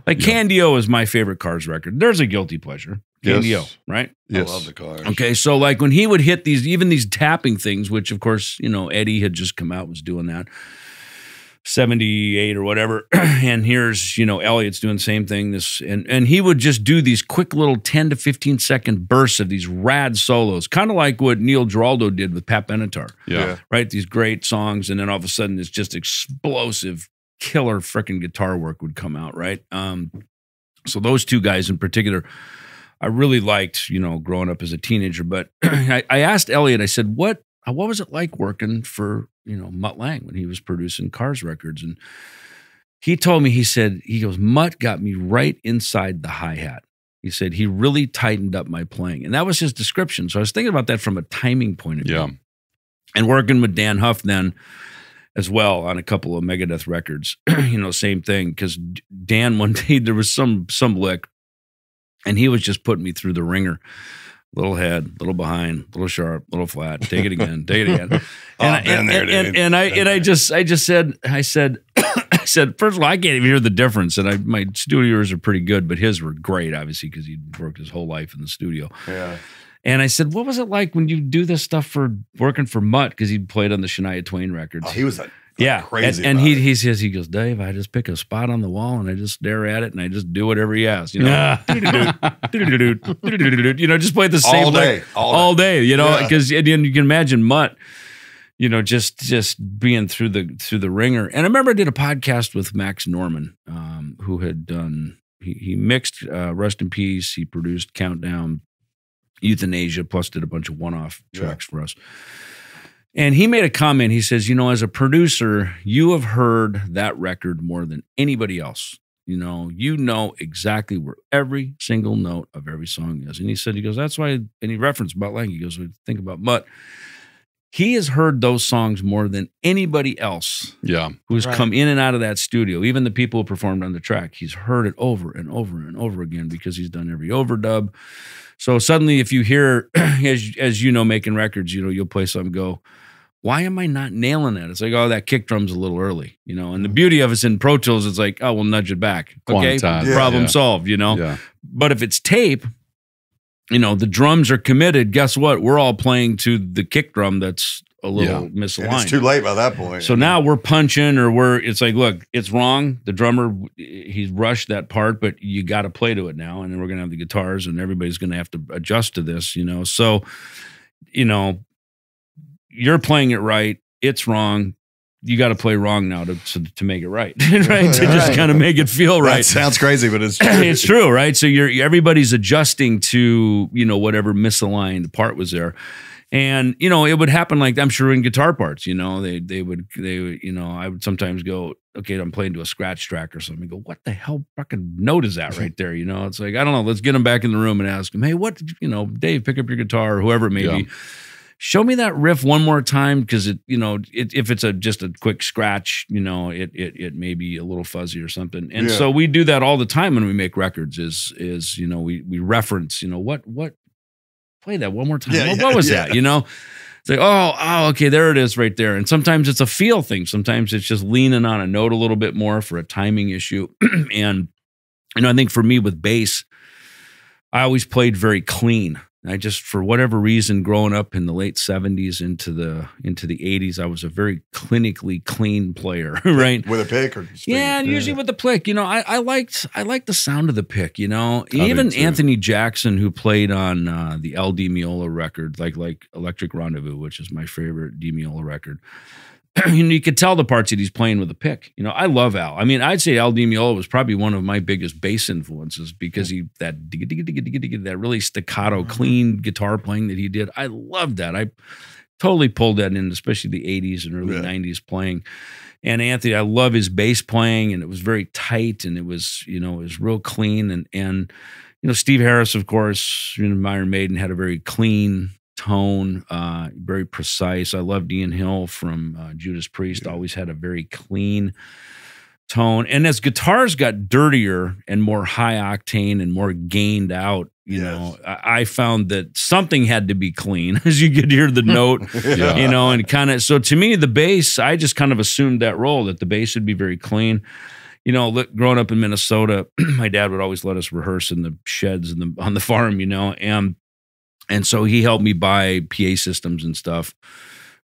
Candy-O is my favorite Cars record. There's a guilty pleasure. Candy-O, right? Yes. I love the Cars. Okay, so when he would hit these tapping things, which of course, Eddie had just come out, was doing that. 78 or whatever, and here's Elliot's doing the same thing. And he would just do these quick little 10 to 15 second bursts of these rad solos, kind of like what Neil Giraldo did with Pat Benatar. Yeah. Right, these great songs, and then all of a sudden it's just explosive, killer freaking guitar work would come out. Right, so those 2 guys in particular, I really liked. Growing up as a teenager. But I asked Elliot. I said, what was it like working for Mutt Lange when he was producing Cars records? And he told me, he goes, Mutt got me right inside the hi-hat. He said, he really tightened up my playing. And that was his description. So I was thinking about that from a timing point of view. Yeah. And working with Dan Huff then as well on a couple of Megadeth records, same thing. Because Dan, one day there was some lick and he was just putting me through the ringer. Little head, little behind, little sharp, little flat. Take it again, take it again. And I just said, first of all, I can't even hear the difference. And my studios are pretty good, but his were great, obviously, because he'd worked his whole life in the studio. Yeah. And I said, what was it like when you do this stuff for working for Mutt? Because he played on the Shania Twain records. Oh, he was crazy. And he says, Dave, I just pick a spot on the wall and I just stare at it and I just do whatever he asks. Just play the same all day. Because you can imagine Mutt, just being through the ringer. And I remember I did a podcast with Max Norman, who had done. He mixed Rest in Peace. He produced Countdown, Euthanasia, plus did a bunch of one-off tracks for us. And he made a comment. He says, as a producer, you have heard that record more than anybody else. You know exactly where every single note of every song is. And he goes, that's why, and he referenced Mutt Lange. He goes, think about Mutt. he has heard those songs more than anybody else. Yeah. Who's come in and out of that studio. Even the people who performed on the track, he's heard it over and over and over again because he's done every overdub. So suddenly, if you hear, as you know, making records, you'll play something, go, why am I not nailing that? It's like, oh, that kick drum's a little early, And the beauty of it's in Pro Tools, it's like, oh, we'll nudge it back. Okay, problem solved, Yeah. But if it's tape, the drums are committed. Guess what? We're all playing to the kick drum that's a little misaligned. And it's too late by that point. So now we're punching, it's like, look, it's wrong. The drummer, he's rushed that part, but you got to play to it now. And then we're going to have the guitars, and everybody's going to have to adjust to this, So, you're playing it right. It's wrong. You got to play wrong now to make it right, right? To just kind of make it feel right. That sounds crazy, but it's true. It's true, right? So everybody's adjusting to whatever misaligned part was there, and it would happen like I'm sure in guitar parts. They would I would sometimes go, okay, I'm playing to a scratch track or something. Go, what the hell fucking note is that right there? It's like, I don't know. Let's get them back in the room and ask them, hey, what? Dave, pick up your guitar or whoever it may be. Show me that riff one more time, because if it's just a quick scratch, it may be a little fuzzy or something. And so we do that all the time when we make records. We reference, what play that one more time. What was that? It's like, oh, okay, there it is right there. And sometimes it's a feel thing. Sometimes it's just leaning on a note a little bit more for a timing issue. And I think for me with bass, I always played very clean. I just, for whatever reason, growing up in the late 70s into the 80s, I was a very clinically clean player, right? With a pick or usually with the pick. I liked the sound of the pick. Even Anthony Jackson, who played on the El Di Meola record, like Electric Rendezvous, which is my favorite Di Meola record. You could tell the parts that he's playing with a pick. I love Al. I mean, I'd say Al Di Meola was probably one of my biggest bass influences, because that really staccato, clean guitar playing that he did. I loved that. I totally pulled that in, especially the 80s and early 90s playing. And Anthony, I love his bass playing, and it was very tight, and it was real clean. And Steve Harris, of course, Iron Maiden, had a very clean tone, very precise. I loved Ian Hill from Judas Priest, always had a very clean tone. And as guitars got dirtier and more high octane and more gained out, I found that something had to be clean as you could hear the note, and kind of, so to me, the bass, I just kind of assumed that role, that the bass would be very clean. Growing up in Minnesota, my dad would always let us rehearse in the sheds on the farm, and so he helped me buy PA systems and stuff,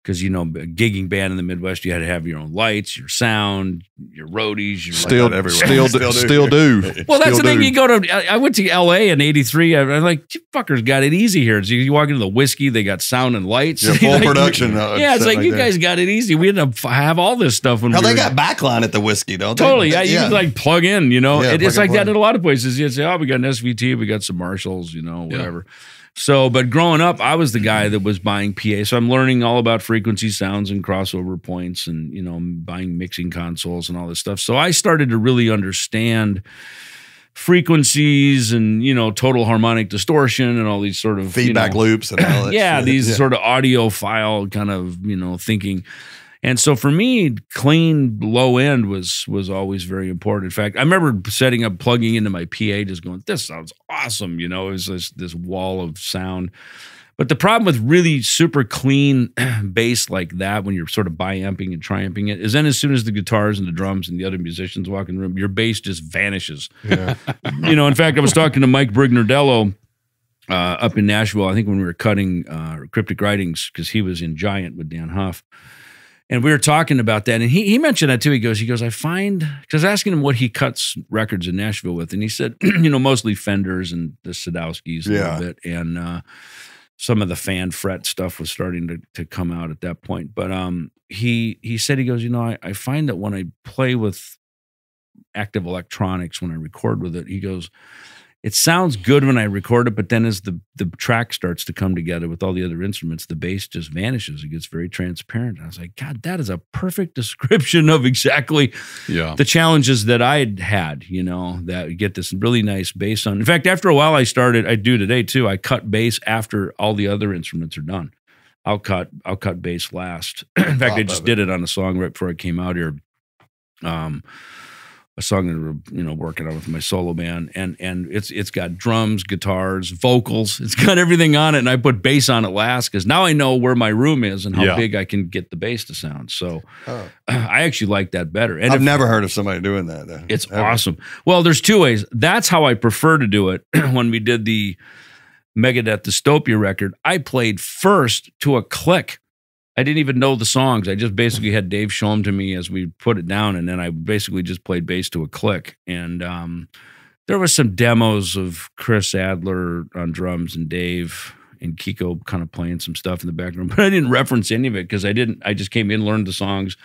because, a gigging band in the Midwest, you had to have your own lights, your sound, your roadies. Still do. Well, that's the thing. You go to, I went to LA in '83. I'm like, you fuckers got it easy here. So you walk into the Whiskey, they got sound and lights. Yeah, full production. It's like, you guys got it easy. We had to have all this stuff. They got backline at the Whiskey, don't they? Totally. Yeah, you can like plug in, it's like that in a lot of places. You say, oh, we got an SVT, we got some Marshalls, whatever. So, but growing up, I was the guy that was buying PA. So I'm learning all about frequency sounds and crossover points, and, buying mixing consoles and all this stuff. So I started to really understand frequencies and, total harmonic distortion and all these sort of feedback loops and all that. These sort of audiophile kind of, thinking. And so for me, clean low end was always very important. In fact, I remember setting up, plugging into my PA, just going, this sounds awesome. It was this wall of sound. But the problem with really super clean bass like that, when you're sort of bi-amping and tri-amping it, is then as soon as the guitars and the drums and the other musicians walk in the room, your bass just vanishes. Yeah. In fact, I was talking to Mike Brignardello up in Nashville, I think when we were cutting Cryptic Writings, because he was in Giant with Dan Huff. And we were talking about that, and he mentioned that too. He goes, I find, because I was asking him what he cuts records in Nashville with, and he said, mostly Fenders and the Sadowskis a little bit, and some of the fan fret stuff was starting to come out at that point. But he said, he goes, I find that when I play with active electronics, when I record with it, he goes, it sounds good when I record it, but then as the track starts to come together with all the other instruments, the bass just vanishes. It gets very transparent. I was like, God, that is a perfect description of exactly the challenges that I had, that you get this really nice bass on. In fact, after a while I do today too, I cut bass after all the other instruments are done. I'll cut bass last. In fact, I just did it on a song right before I came out here. A song that we're working on with my solo band, and it's got drums, guitars, vocals. It's got everything on it, and I put bass on it last because now I know where my room is and how big I can get the bass to sound. So I actually like that better. And I've never heard of somebody doing that, though. It's awesome. Well, there's two ways. That's how I prefer to do it. When we did the Megadeth Dystopia record, I played first to a click. I didn't even know the songs. I just basically had Dave show them to me as we put it down, and then I basically just played bass to a click. And there was some demos of Chris Adler on drums and Dave and Kiko kind of playing some stuff in the background, but I didn't reference any of it because I just came in, learned the songs,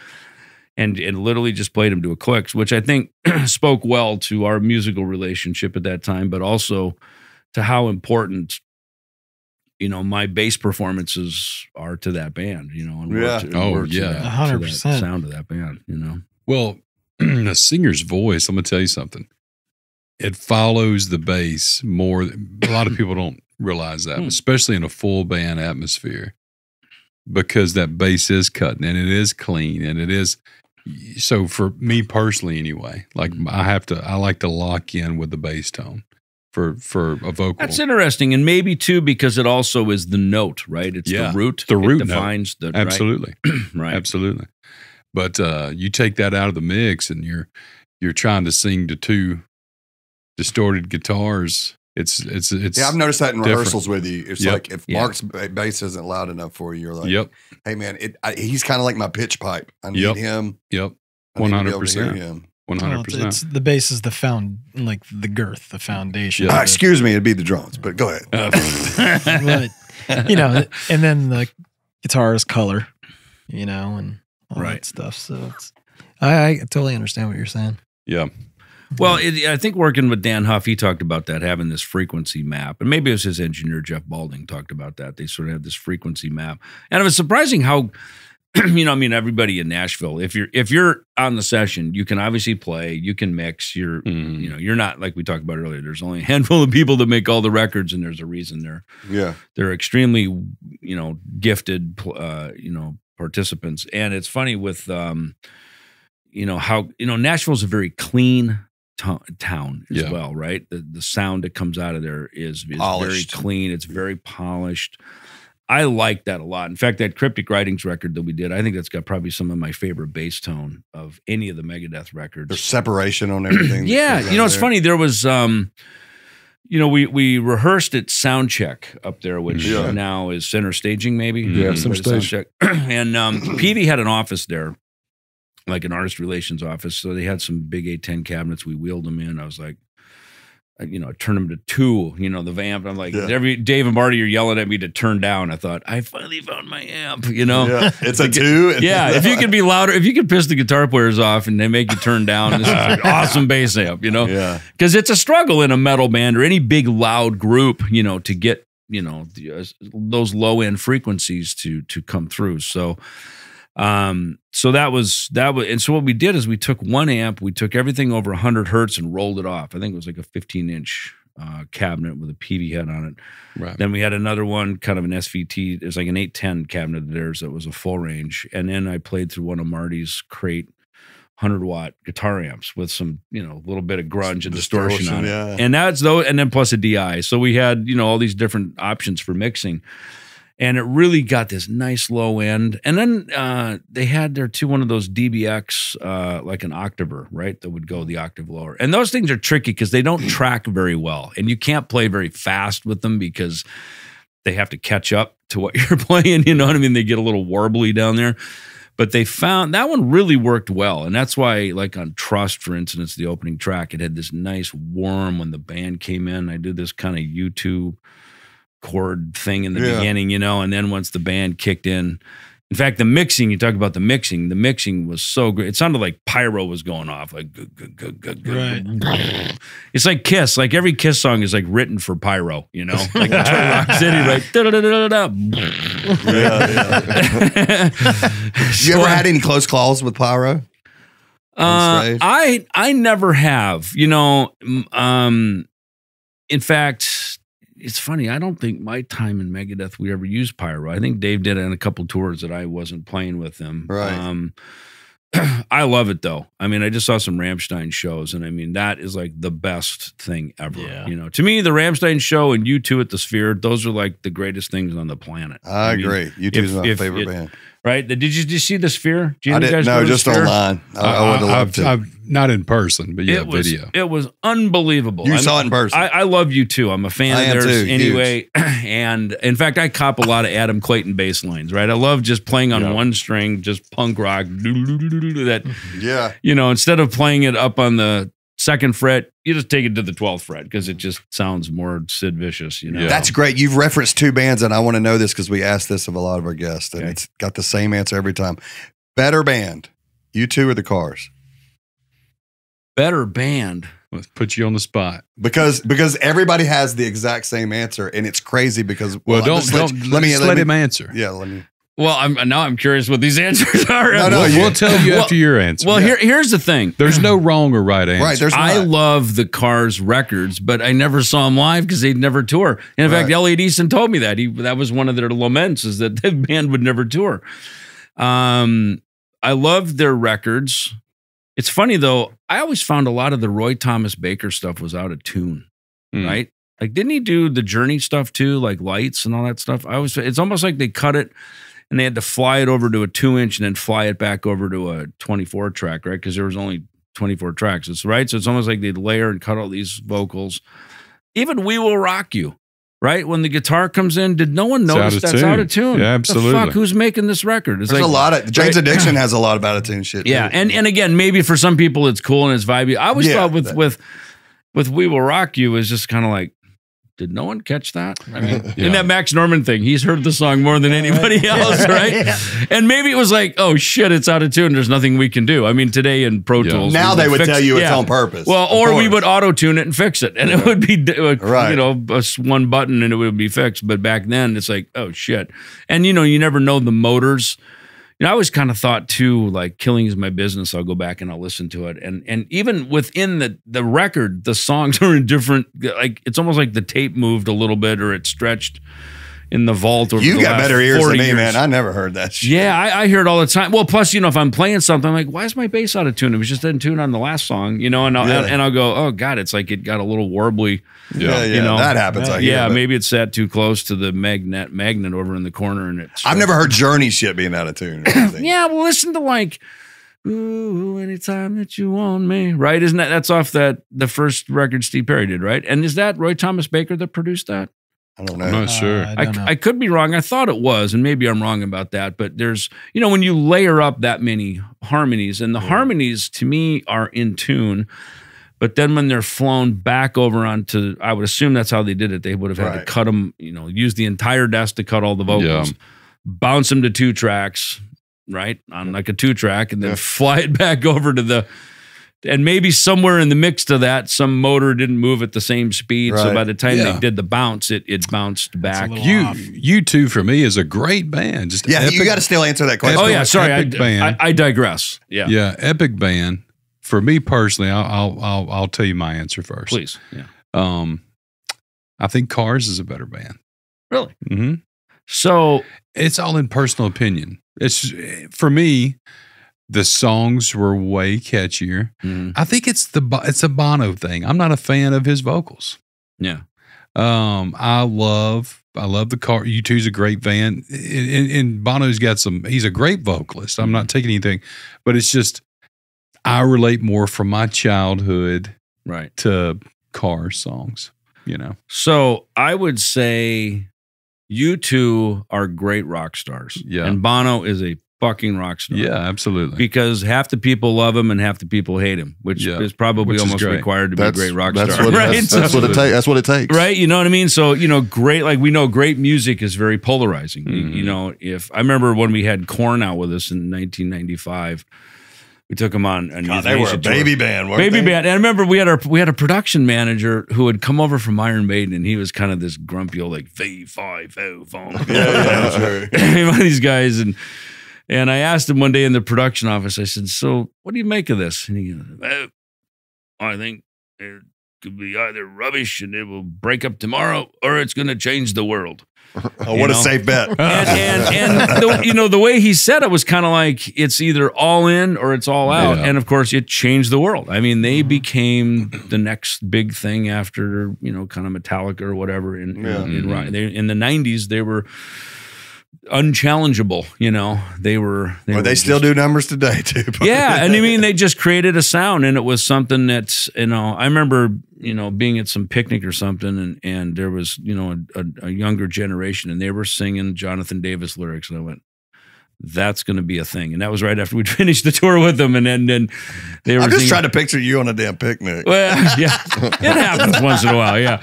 and literally just played them to a click, which I think spoke well to our musical relationship at that time, but also to how important my bass performances are to that band, and to 100% sound of that band, Well, a singer's voice, I'm going to tell you something. It follows the bass more. A lot of people don't realize that, especially in a full band atmosphere, because that bass is cutting and it is clean and it is. So for me personally, anyway, like I like to lock in with the bass tone. For a vocal. That's interesting. And maybe too, because it also is the note, right? It's the root. The root defines note. Absolutely. Right. Absolutely. But you take that out of the mix and you're trying to sing to two distorted guitars. It's I've noticed that in rehearsals with you. It's like if Mark's bass isn't loud enough for you, you're like, hey man, he's kind of like my pitch pipe. I need him. Yep. 100%. 100%. The bass is the girth, the foundation. Excuse me, it'd be the drums, but go ahead. But, and then the guitar is color, and all that stuff. So I totally understand what you're saying. Yeah. Well, I think working with Dan Huff, he talked about that, having this frequency map. And maybe it was his engineer, Jeff Balding, talked about that. They sort of have this frequency map. And it was surprising how everybody in Nashville, if you're on the session, you can obviously play, you can mix, you're not, like we talked about earlier, there's only a handful of people that make all the records, and there's a reason they're extremely, gifted, participants. And it's funny with, how, Nashville's a very clean town as well, right? The sound that comes out of there is very clean. It's very polished. I like that a lot. In fact, that Cryptic Writings record that we did, I think that's got probably some of my favorite bass tone of any of the Megadeth records. There's separation on everything. It's funny. There was, we rehearsed at Soundcheck up there, which now is Center Staging, maybe. Yeah, Center Staging. And Peavy had an office there, like an artist relations office. So they had some big A10 cabinets. We wheeled them in. I was like, I turned them to 2, the vamp. I'm like, Dave and Marty are yelling at me to turn down. I thought, I finally found my amp, Yeah, it's a 2. If you could be louder, if you could piss the guitar players off and they make you turn down, this is an awesome bass amp, Yeah. Because it's a struggle in a metal band or any big loud group, to get, those low end frequencies to come through. So that was, and so what we did is we took one amp, we took everything over 100 hertz and rolled it off. I think it was like a 15-inch cabinet with a PV head on it. Right. Then we had another one, kind of an SVT. There's like an 810 cabinet of theirs that was a full range. And then I played through one of Marty's crate 100-watt guitar amps with some, little bit of grunge and distortion on it. Yeah. And and then plus a DI. So we had, all these different options for mixing. And it really got this nice low end. And then they had there too one of those DBX, like an octaver, right? That would go the octave lower. And those things are tricky because they don't track very well. And you can't play very fast with them because they have to catch up to what you're playing. You know what I mean? They get a little warbly down there. But they found that one really worked well. And that's why, like on Trust, for instance, the opening track, it had this nice warm when the band came in. I did this kind of U2 chord thing in the beginning, and then once the band kicked in fact, the mixing, you talk about the mixing was so great. It sounded like pyro was going off, like right. It's like Kiss, like every Kiss song is like written for pyro, like Rock City, right? You ever had any close calls with pyro? I never have, in fact, it's funny. I don't think my time in Megadeth we ever used pyro. I think Dave did it on a couple tours that I wasn't playing with him. Right. I love it though. I mean, I just saw some Rammstein shows, and I mean that is like the best thing ever. Yeah. You know, to me, the Rammstein show and U2 at the Sphere, those are like the greatest things on the planet. I agree. U2 is my favorite band. Right? Did you see the Sphere? Did I didn't. No, just online. I would have loved to. I've not in person, but yeah, video. It was unbelievable. You saw it in person. I love U2. I'm a fan of theirs anyway. And in fact, I cop a lot of Adam Clayton bass lines, right? I love just playing on one string, just punk rock. That, you know, instead of playing it up on the second fret, you just take it to the 12th fret because it just sounds more Sid Vicious, you know? That's great. You've referenced two bands, and I want to know this because we asked this of a lot of our guests, and it's got the same answer every time. Better band, U2 or the Cars? Better band. Let's put you on the spot because everybody has the exact same answer, and it's crazy because let him answer. Yeah, let me. Well, I'm curious what these answers are. We'll tell you after your answer. Well, here's the thing. There's no wrong or right answer. Right, there's not. I love the Cars records, but I never saw them live because they'd never tour. And in fact, Elliot Easton told me that. That was one of their laments, is that the band would never tour. I loved their records. It's funny, though. I always found a lot of the Roy Thomas Baker stuff was out of tune, right? Like, didn't he do the Journey stuff, too? Like Lights and all that stuff? It's almost like they cut it and they had to fly it over to a 2-inch and then fly it back over to a 24 track, right? Because there was only 24 tracks. It's right. So it's almost like they'd layer and cut all these vocals. Even We Will Rock You, right? When the guitar comes in, did no one notice that's out of tune? Yeah, absolutely. The fuck, who's making this record? It's There's like a lot of Jane's Addiction has a lot of out of tune shit. Yeah, too. and again, maybe for some people it's cool and it's vibey. I always thought with We Will Rock You is just kind of like, did no one catch that? I mean, in that Max Norman thing, he's heard the song more than anybody else, right? And maybe it was like, oh shit, it's out of tune. There's nothing we can do. I mean, today in Pro Tools, now they would tell you it's on purpose. Well, or we would auto tune it and fix it, and it would be, you know, one button and it would be fixed. But back then, it's like, oh shit, and you know, you never know the motors. You know, I always kind of thought too, like Killing Is My Business. I'll go back and I'll listen to it, and even within the record, the songs are in different. Like it's almost like the tape moved a little bit, or it stretched in the vault. Over you got better ears than me, years. man. I never heard that shit. Yeah, I hear it all the time. Well, plus, you know, if I'm playing something, I'm like, why is my bass out of tune? It was just in tune on the last song, you know, and I'll go, oh God, it's like it got a little warbly. Yeah, you know, that happens. Maybe it sat too close to the magnet over in the corner, and it's. I've never heard Journey shit being out of tune. Yeah, well, listen to like, ooh, anytime that you want me, right? Isn't that's off the first record Steve Perry did, right? And is that Roy Thomas Baker that produced that? I don't know. I'm not sure. I could be wrong. I thought it was, and maybe I'm wrong about that. But there's, you know, when you layer up that many harmonies, and the harmonies to me are in tune, but then when they're flown back over onto, I would assume that's how they did it. They would have had to cut them, you know, use the entire desk to cut all the vocals, bounce them to 2 tracks, right, on like a 2-track, and then fly it back over to the. And maybe somewhere in the mix to that, some motor didn't move at the same speed. So by the time they did the bounce, it bounced back. U2 for me is a great band. Just epic, you got to still answer that question. Oh yeah, sorry, I digress. Yeah, epic band. For me personally, I'll tell you my answer first. Please. Yeah. I think Cars is a better band. Really? Mm-hmm. So it's all in personal opinion. It's for me. The songs were way catchier. I think it's a Bono thing. I'm not a fan of his vocals. Yeah. I love the car. U2's a great band. And Bono's got he's a great vocalist. I'm not taking anything, but it's just, I relate more from my childhood to Car songs, you know? So I would say U2 are great rock stars. Yeah. And Bono is a fucking rock star. Yeah, absolutely. Because half the people love him and half the people hate him, which is probably almost required to be a great rock star. That's what it takes. Right? You know what I mean? So, you know, we know great music is very polarizing. You know, I remember when we had Korn out with us in 1995, we took them on a they were a baby band, baby band. And I remember we had a production manager who had come over from Iron Maiden, and he was kind of this grumpy old like V5 one of these guys, and I asked him one day in the production office, I said, so what do you make of this? And he goes, I think they're could be either rubbish and it will break up tomorrow, or it's going to change the world. Oh, what a safe bet. And the way he said it was kind of like it's either all in or it's all out. Yeah. And of course, it changed the world. I mean, they became the next big thing after, kind of Metallica or whatever. In the 90s, they were unchallengeable. They still do numbers today too. Yeah. And I mean, they just created a sound, and it was something that's, I remember, being at some picnic or something, and there was, a younger generation, and they were singing Jonathan Davis lyrics. And I went, that's going to be a thing. And that was right after we'd finished the tour with them. And then they were I'm just trying to picture you on a damn picnic. Well, yeah, it happens once in a while. Yeah.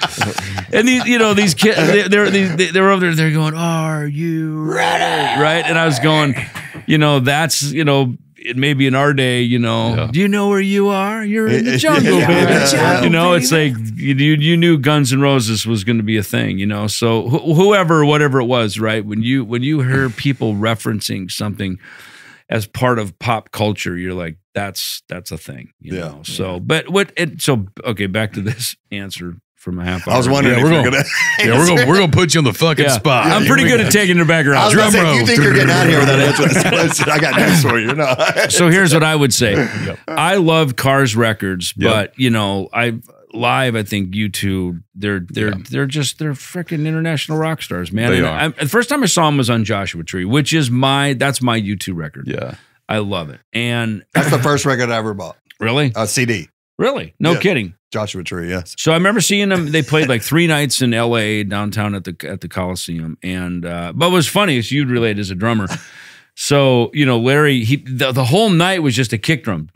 And these kids, they're over there, they're going, are you ready? Right. And I was going, that's, it may be in our day, do you know where you are? You're in the jungle, baby. It's like you knew Guns N' Roses was going to be a thing, So whatever it was, right? When you hear people referencing something as part of pop culture, you're like, that's a thing, know. So, okay, back to this answer from a half hour. I was wondering we're gonna put you on the fucking spot. I'm pretty good at taking the background. Drum roll. If you think you're getting out of here without answering this question, I got next for you. No. So here's what I would say. Yep. I love Cars records, but I think U2, they're freaking international rock stars, man. They are. The first time I saw them was on Joshua Tree, which is that's my U2 record. Yeah, I love it, and that's the first record I ever bought. Really? A CD. Really? No kidding. Joshua Tree, yes. So I remember seeing them. They played like 3 nights in L.A. downtown at the Coliseum, and but what was funny is you'd relate as a drummer. So Larry, the whole night was just a kick drum.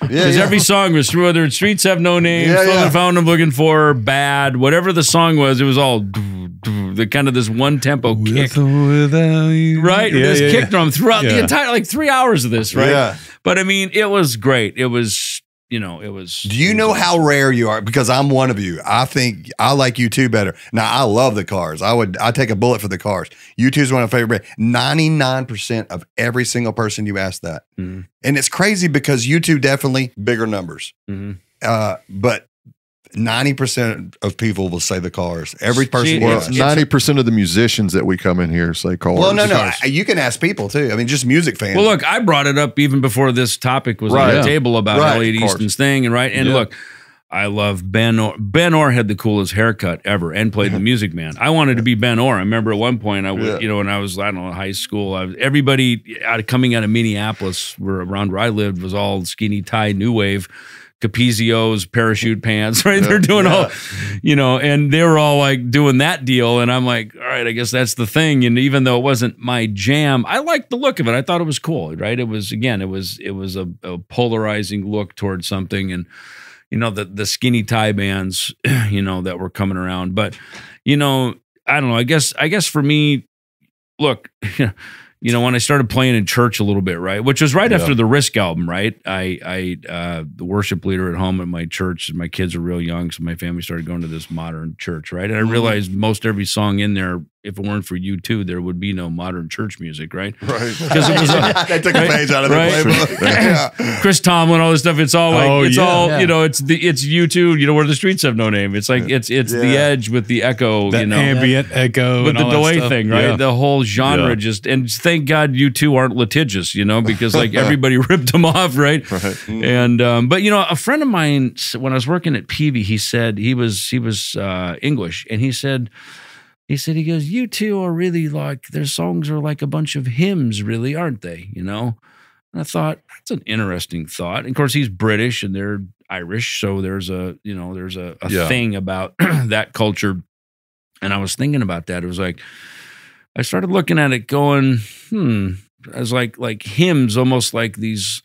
Because every song was through, whether it's Streets Have No Name, Southern Found I'm Looking For, Bad, whatever the song was, it was all the kind of this one tempo kick. Right? This kick drum throughout the entire, like 3 hours of this, right? Yeah. But I mean, it was great. It was, it was. Do you know how rare you are? Because I'm one of you. I think I like U2 better. Now, I love the Cars. I'd take a bullet for the Cars. U2 is one of my favorite. 99% of every single person you ask that. Mm-hmm. And it's crazy because U2 definitely bigger numbers. Mm-hmm. But 90% of people will say the Cars. Every person. 90% of the musicians that we come in here say Cars. Well, no. You can ask people too. I mean, just music fans. Well, look, I brought it up even before this topic was on the table about Elliot Easton's thing, and look, I love Ben Orr. Ben Orr had the coolest haircut ever and played the Music Man. I wanted to be Ben Orr. I remember at one point, when I was, high school, everybody coming out of Minneapolis, around where I lived, was all skinny tie, new wave. Capizios, parachute pants, right? They're doing all, and they were all like doing that deal. And I'm like, all right, I guess that's the thing. And even though it wasn't my jam, I liked the look of it. I thought it was cool, right? It was a polarizing look towards something. And, the skinny tie bands, that were coming around. But, I don't know. I guess for me, look, when I started playing in church a little bit, right, which was right after the Risk album, right? I the worship leader at home at my church, and my kids were real young, so my family started going to this modern church, right? And I realized most every song in there, if it weren't for U2, there would be no modern church music, right? Right. Because it was they took a page out of the playbook. Chris Tomlin, all this stuff. It's all like it's U2. Where the Streets Have No Name. It's like it's the Edge with the echo, that ambient echo, with the delay thing, right? Yeah. The whole genre and thank God U2 aren't litigious, because like everybody ripped them off, right? And but a friend of mine, when I was working at Peavey, he said he was English, and he goes, U2 are really like, their songs are like a bunch of hymns, really, aren't they? And I thought, that's an interesting thought. And of course, he's British and they're Irish, so there's a thing about that culture. And I was thinking about that. It was like, I started looking at it going, as like hymns, almost like these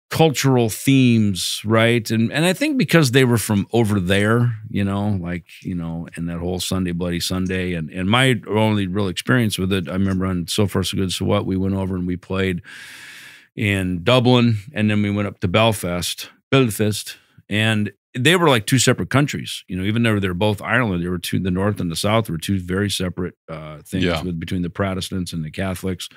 cultural themes, right? And I think because they were from over there, and that whole Sunday Bloody Sunday, and my only real experience with it, I remember on So Far So Good So What, we went over and we played in Dublin, and then we went up to Belfast, and they were like two separate countries, even though they're both Ireland, they were the North and the South were two very separate things between the Protestants and the Catholics.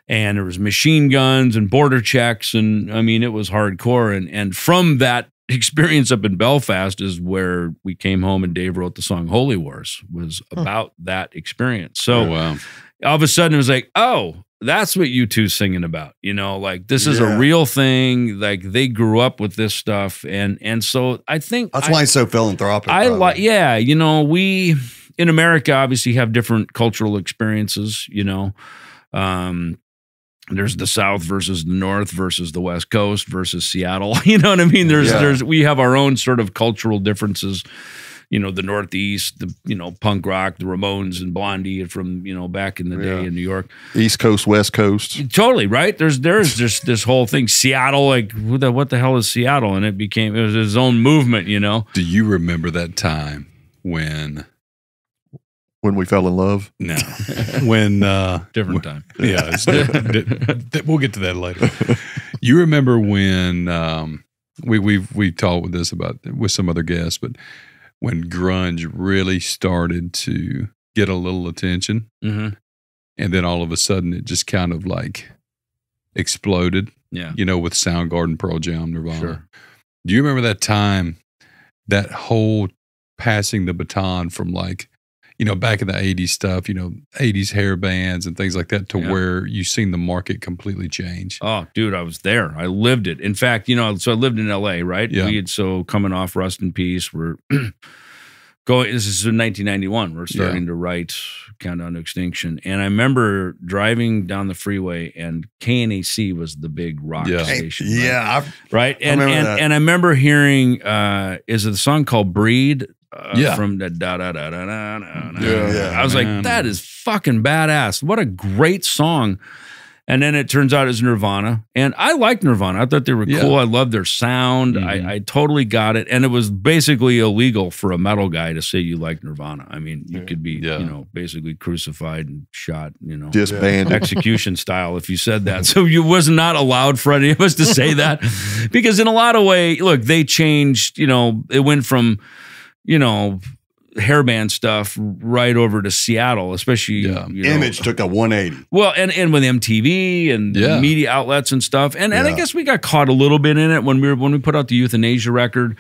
And there was machine guns and border checks, and I mean, it was hardcore. And from that experience up in Belfast is where we came home and Dave wrote the song Holy Wars, was about that experience. So all of a sudden it was like, oh, that's what U2 singing about, you know, like this is a real thing. Like they grew up with this stuff. And so I think that's why he's so philanthropic. You know, we in America obviously have different cultural experiences, you know. There's the South versus the North versus the West Coast versus Seattle. You know what I mean? We have our own sort of cultural differences. You know, the Northeast, you know, punk rock, the Ramones and Blondie from, you know, back in the day in New York. East Coast, West Coast. Totally, right? There's just this whole thing. Seattle, like, what the hell is Seattle? And it was his own movement, you know? Do you remember that time when we fell in love? No. When different time. Yeah, we'll get to that later. You remember when we've talked with this with some other guests, but when grunge really started to get a little attention, and then all of a sudden it just kind of like exploded. Yeah, you know, with Soundgarden, Pearl Jam, Nirvana. Sure. Do you remember that time? That whole passing the baton from like, you know, back in the 80s stuff, you know, 80s hair bands and things like that to where you seen the market completely change. Oh, dude, I was there. I lived it. In fact, you know, so I lived in LA, right? Yeah. Coming off Rust in Peace, we're this is in 1991. We're starting to write Countdown to Extinction. And I remember driving down the freeway and KNAC was the big rock station. Right? And I remember hearing, is it a song called Breed? From the I was like, that is fucking badass. What a great song. And then it turns out it's Nirvana. And I liked Nirvana. I thought they were cool. I loved their sound. I totally got it. And it was basically illegal for a metal guy to say you like Nirvana. I mean, you could be, you know, basically crucified and shot, you know, disbanded, execution style if you said that. So you was not allowed for any of us to say that. Because in a lot of ways, look, they changed, you know, it went from, you know, hairband stuff right over to Seattle, especially you know, Image took a 180. Well, and with MTV and media outlets and stuff. And I guess we got caught a little bit in it when we put out the Euthanasia record.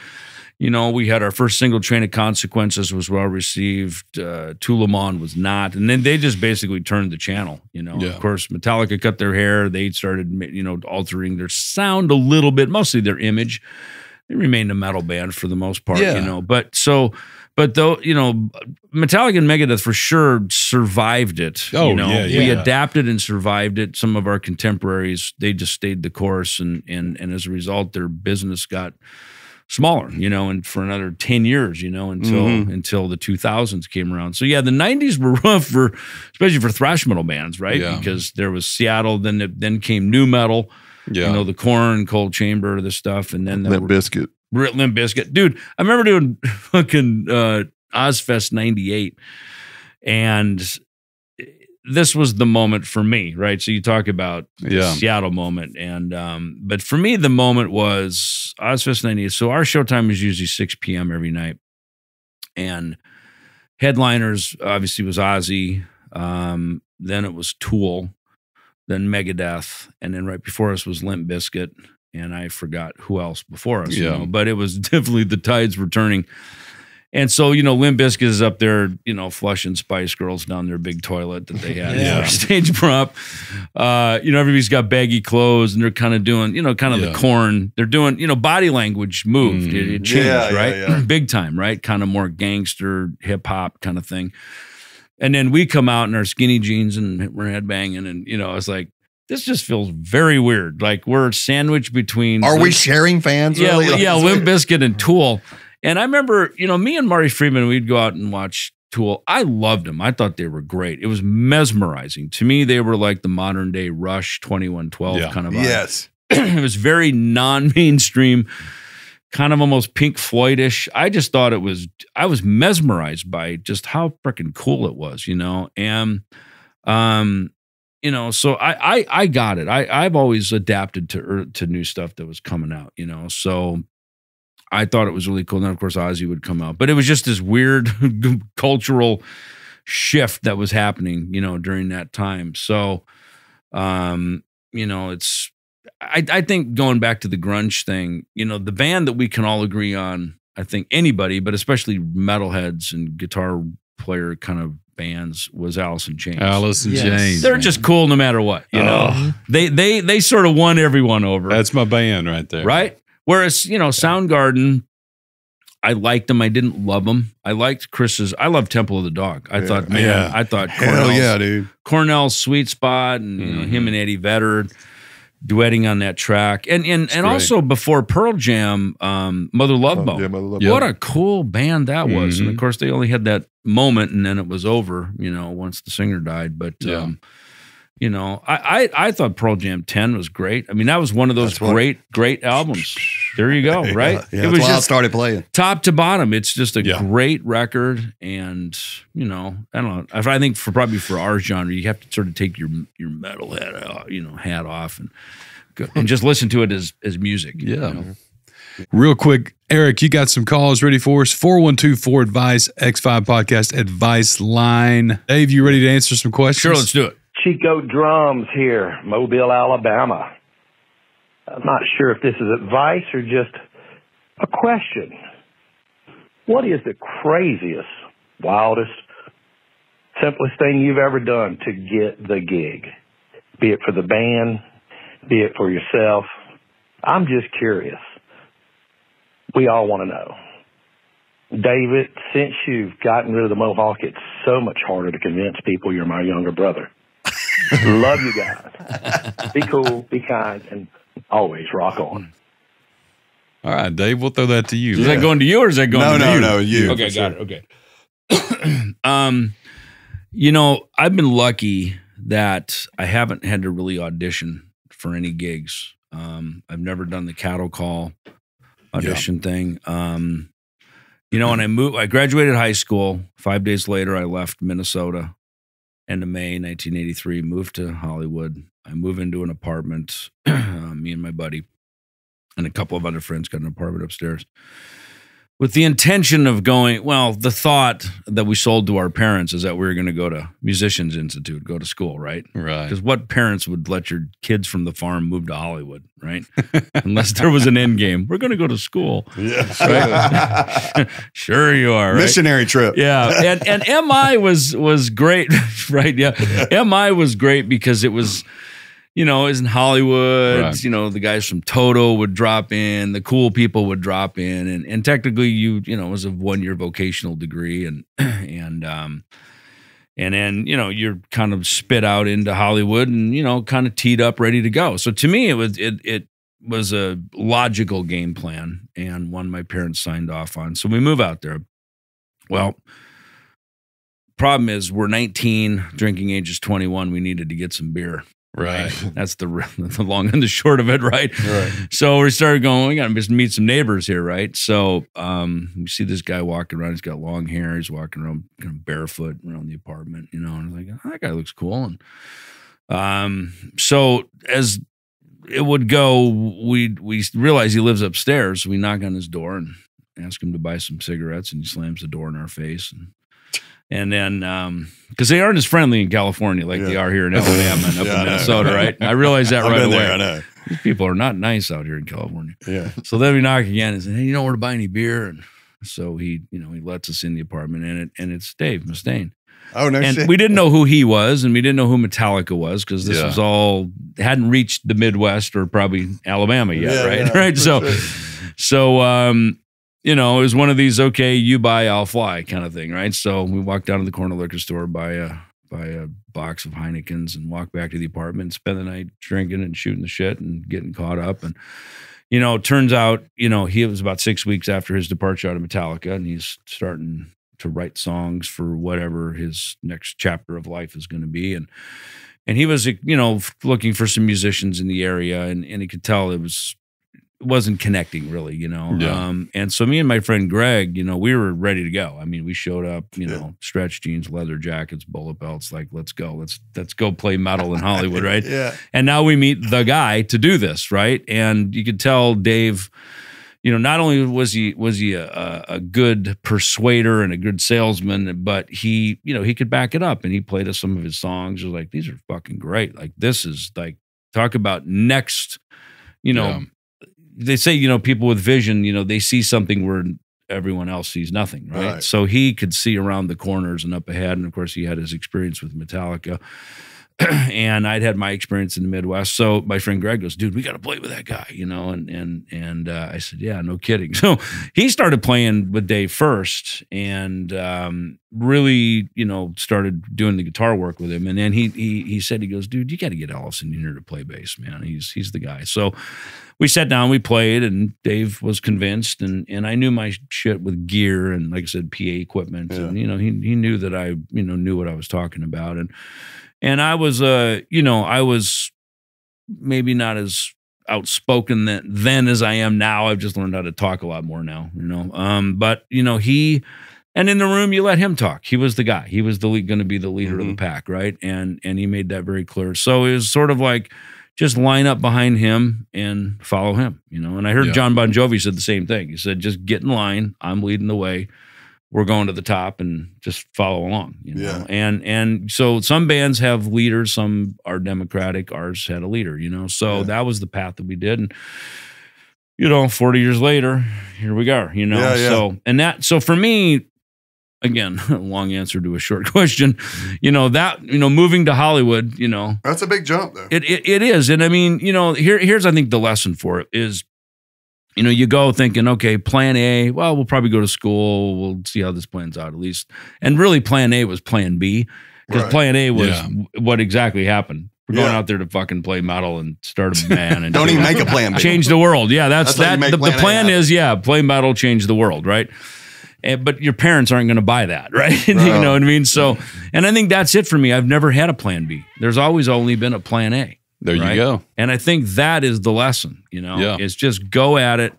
You know, we had our first single, Train of Consequences, was well received. To Le Monde was not. And then they just basically turned the channel, you know. Of course, Metallica cut their hair. They started, you know, altering their sound a little bit, mostly their image. They remained a metal band for the most part, you know. But though, you know, Metallica and Megadeth for sure survived it. You know, we adapted and survived it. Some of our contemporaries, they just stayed the course, and as a result, their business got smaller, you know, and for another 10 years, you know, until the 2000s came around. So yeah, the 90s were rough especially for thrash metal bands, right? Because there was Seattle, then came nu metal. You know, the Korn, Cold Chamber, the stuff, and then Limp Bizkit. Limp Bizkit. Dude, I remember doing fucking Ozfest 98, and this was the moment for me, right? So you talk about the Seattle moment, and but for me, the moment was Ozfest 98. So our showtime is usually 6 p.m. every night, and headliners obviously was Ozzy, then it was Tool, then Megadeth, and then right before us was Limp Bizkit, and I forgot who else before us, you know, but it was definitely the tides were turning. And so, you know, Limp Bizkit is up there, you know, flushing Spice Girls down their big toilet that they had as their stage prop. You know, everybody's got baggy clothes, and they're kind of doing, you know, kind of the Korn. They're doing, you know, body language moved. It changed, right? Big time, right? Kind of more gangster, hip hop kind of thing. And then we come out in our skinny jeans and we're headbanging, and, you know, it's like, this just feels very weird. Like we're sandwiched between. Are we sharing fans? Yeah, really? Limp Bizkit and Tool. And I remember, you know, me and Marty Friedman, we'd go out and watch Tool. I loved them. I thought they were great. It was mesmerizing. To me, they were like the modern day Rush 2112 kind of vibe. Yes. It was very non-mainstream, kind of almost Pink Floyd-ish. I just thought I was mesmerized by just how freaking cool it was, you know? And, you know, so I got it. I've always adapted to new stuff that was coming out, you know? So I thought it was really cool. And then, of course, Ozzy would come out. But it was just this weird cultural shift that was happening, you know, during that time. So, you know, it's I think going back to the grunge thing, you know, the band that we can all agree on, I think anybody, but especially metalheads and guitar player kind of bands, was Alice in Chains. Alice in Chains. They're just cool no matter what, you know. They sort of won everyone over. That's my band right there. Right? Whereas, you know, Soundgarden, I liked them. I didn't love them. I liked Chris's. I love Temple of the Dog. I thought, man, I thought Cornell's Sweet Spot, and you know, him and Eddie Vedder duetting on that track, and also before Pearl Jam, Mother Love Bone. Mother Love What a cool band that was. And of course, they only had that moment, and then it was over. You know, once the singer died. But you know, I thought Pearl Jam 10 was great. I mean, that was one of those great albums. There you go, right? Yeah, it was just I started playing top to bottom. It's just a great record, and you know, I don't know. I think probably for our genre, you have to sort of take your metal hat off and just listen to it as music. Yeah. You know? Real quick, Eric, you got some calls ready for us? 412-4-ADVICE, X5 Podcast Advice Line. Dave, you ready to answer some questions? Sure, let's do it. Chico Drums here, Mobile, Alabama. I'm not sure if this is advice or just a question. What is the craziest, wildest, simplest thing you've ever done to get the gig? Be it for the band, be it for yourself. I'm just curious. We all want to know. David, since you've gotten rid of the mohawk, it's so much harder to convince people you're my younger brother. Love you guys. Be cool, be kind, and always rock on. All right, Dave, we'll throw that to you. Is that going to you or is that going to you? No, you. Okay, got it. Okay. You know, I've been lucky that I haven't had to really audition for any gigs. I've never done the cattle call audition thing. You know, when I graduated high school. 5 days later, I left Minnesota. End of May 1983, moved to Hollywood. I moved into an apartment. Me and my buddy and a couple of other friends got an apartment upstairs with the intention of going, well, the thought that we sold to our parents is that we were going to go to Musicians Institute, go to school, right? Right. Because what parents would let your kids from the farm move to Hollywood, right? Unless there was an end game. We're going to go to school. Yeah. Right? Sure you are, right? Missionary trip. Yeah. And MI was great, right? Yeah. MI was great because it was, you know, is in Hollywood. Right. You know, the guys from Toto would drop in, the cool people would drop in, and technically, you know, it was a 1-year vocational degree, and then you know you're kind of spit out into Hollywood, and you know, kind of teed up, ready to go. So to me, it was a logical game plan, and one my parents signed off on. So we move out there. Well, problem is we're 19, drinking age is 21. We needed to get some beer. Right. That's the long and the short of it, right? So we started going, we got to just meet some neighbors here, right? So we see this guy walking around. He's got long hair. He's walking around kind of barefoot around the apartment, you know, and I was like, oh, that guy looks cool. And so as it would go, we realize he lives upstairs. So we knock on his door and ask him to buy some cigarettes, and he slams the door in our face. And then, because they aren't as friendly in California like they are here in Alabama and up in Minnesota, right? I realized that right away. There, I know. These people are not nice out here in California. Yeah. So then we knock again and say, hey, you know where to buy any beer? And so he lets us in the apartment, and it's Dave Mustaine. Oh, no and shit. we didn't know who he was, and we didn't know who Metallica was, because this was all, hadn't reached the Midwest or probably Alabama yet, right? Yeah, right. So, you know, it was one of these, okay, you buy, I'll fly kind of thing, right? So we walked down to the corner liquor store, buy a box of Heinekens, and walk back to the apartment and spend the night drinking and shooting the shit and getting caught up. And, you know, it turns out, you know, he was about 6 weeks after his departure out of Metallica, and he's starting to write songs for whatever his next chapter of life is going to be. And he was, you know, looking for some musicians in the area, and he could tell it wasn't connecting really, you know. Yeah. And so me and my friend Greg, you know, we were ready to go. I mean, we showed up, you know, stretch jeans, leather jackets, bullet belts, like, let's go play metal in Hollywood, right? Yeah. And now we meet the guy to do this, right? And you could tell Dave, you know, not only was he a good persuader and a good salesman, but he, you know, he could back it up, and he played us some of his songs. He was like, these are fucking great. Like, this is like talk about next, they say, people with vision, they see something where everyone else sees nothing, right? So he could see around the corners and up ahead. And of course, he had his experience with Metallica. And I'd had my experience in the Midwest. So my friend Greg goes, dude, we got to play with that guy, and I said, yeah, no kidding. So he started playing with Dave first and really, started doing the guitar work with him. And then he said, he goes, dude, you got to get Ellefson in here to play bass, man. He's the guy. So we sat down, we played, and Dave was convinced, and I knew my shit with gear and, like I said, PA equipment. Yeah. And, he knew that I, knew what I was talking about. And I was, I was maybe not as outspoken then as I am now. I've just learned how to talk a lot more now, But, and in the room, you let him talk. He was the guy. He was going to be the leader of the pack, right? And he made that very clear. So it was sort of like just line up behind him and follow him, And I heard John Bon Jovi said the same thing. He said, just get in line. I'm leading the way. We're going to the top and just follow along, Yeah. And so some bands have leaders, some are democratic. Ours had a leader, So that was the path that we did. And 40 years later, here we are, So for me, again, a long answer to a short question, moving to Hollywood, that's a big jump though. It is. And I mean, here's I think the lesson for it is, you go thinking, okay, plan A, well, we'll probably go to school. We'll see how this plans out at least. And really plan A was plan B, because plan A was what exactly happened. We're going out there to fucking play metal and start a band. And don't even make a plan B. Change the world. Yeah, that's that. The plan is, play metal, change the world, right? But your parents aren't going to buy that, right? You know what I mean? So, and I think that's it for me. I've never had a plan B. There's always only been a plan A. There you go. And I think that is the lesson, It's just go at it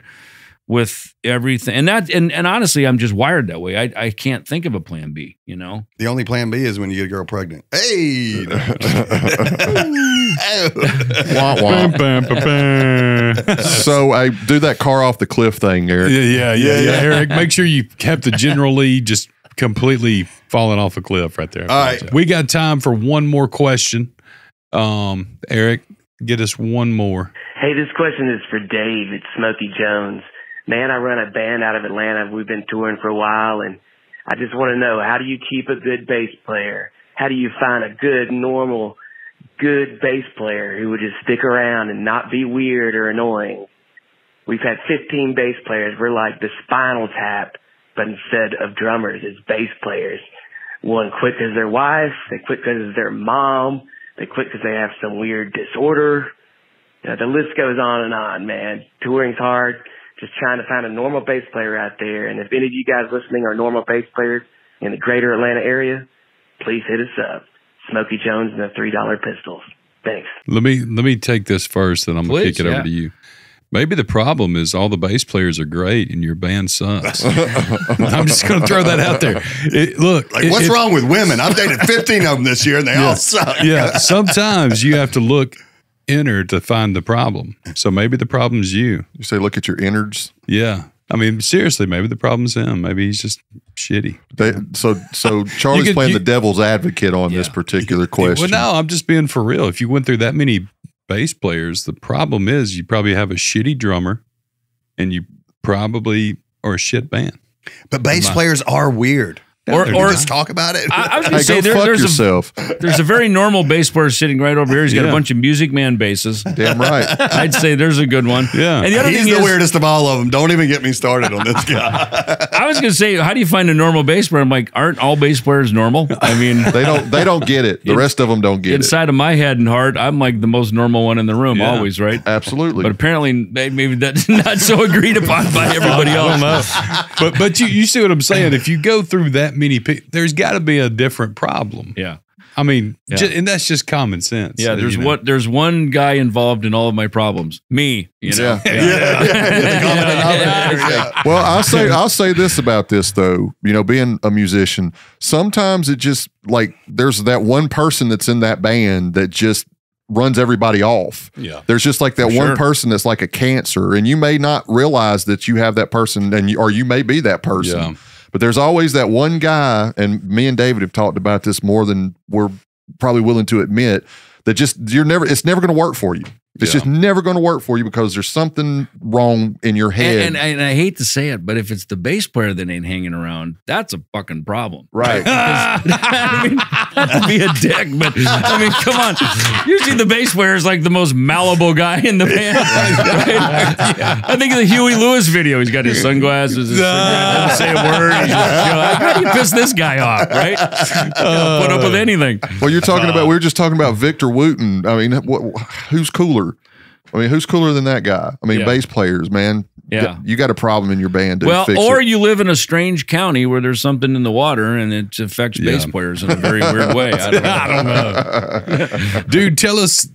with everything. And honestly, I'm just wired that way. I can't think of a plan B, The only plan B is when you get a girl pregnant. Hey! So I do that car off the cliff thing, Eric. Yeah. Eric, make sure you kept the general lead just completely falling off a cliff right there. All right. We got time for one more question. Eric, get us one more. Hey, this question is for Dave. It's Smokey Jones. Man, I run a band out of Atlanta. We've been touring for a while, and I just want to know, how do you keep a good bass player? How do you find a good, normal, good bass player who would just stick around and not be weird or annoying? We've had 15 bass players. We're like the Spinal Tap, but instead of drummers, it's bass players. One quit because their wife, they quit because their mom, they quit because they have some weird disorder. The list goes on, man. Touring's hard. Just trying to find a normal bass player out there. And if any of you guys listening are normal bass players in the greater Atlanta area, please hit us up. Smokey Jones and the $3 Pistols. Thanks. Let me take this first, and I'm going to kick it over to you. Maybe the problem is all the bass players are great and your band sucks. I'm just going to throw that out there. What's wrong with women? I've dated 15 of them this year and they all suck. Yeah. Sometimes you have to look inner to find the problem. So maybe the problem's you. You say, look at your innards. Yeah. I mean, seriously, maybe the problem's him. Maybe he's just shitty. So Charlie's playing the devil's advocate on this particular question. Well, no, I'm just being for real. If you went through that many bass players, the problem is you probably have a shitty drummer and you probably are a shit band. But bass players are weird. Or just talk about it. I was going to say there's a very normal bass player sitting right over here. He's got a bunch of Music Man basses. Damn right. I'd say there's a good one. Yeah. And the other He's the weirdest of all of them. Don't even get me started on this guy. I was going to say, how do you find a normal bass player? I'm like, aren't all bass players normal? I mean, they don't get it. The rest of them don't get it. Inside of my head and heart, I'm like the most normal one in the room, always, right? Absolutely. But apparently, maybe that's not so agreed upon by everybody else. But you see what I'm saying? If you go through that many people, there's got to be a different problem. Yeah. I mean, and that's just common sense. Yeah, there's one guy involved in all of my problems. Me, Well, I'll say this about this though, being a musician, sometimes it just like there's that one person that's in that band that just runs everybody off. Yeah. There's just like that one person that's like a cancer, and you may not realize that you have that person, or you may be that person. Yeah. But there's always that one guy, and me and David have talked about this more than we're probably willing to admit that it's never going to work for you. It's just never going to work for you because there's something wrong in your head. And I hate to say it, but if it's the bass player that ain't hanging around, that's a fucking problem. Right. I mean, not to be a dick, but I mean, come on. Usually the bass player is like the most malleable guy in the band. Right? I think of the Huey Lewis video. He's got his sunglasses, his doesn't say a word. He's like, how do you piss this guy off, right? Put up with anything. Well, you're talking about, we were just talking about Victor Wooten. I mean, who's cooler? I mean, who's cooler than that guy? I mean, bass players, man. Yeah. You got a problem in your band, dude. Well, Fix or it. you live in a strange county where there's something in the water and it affects bass players in a very weird way. I don't know. Dude, tell us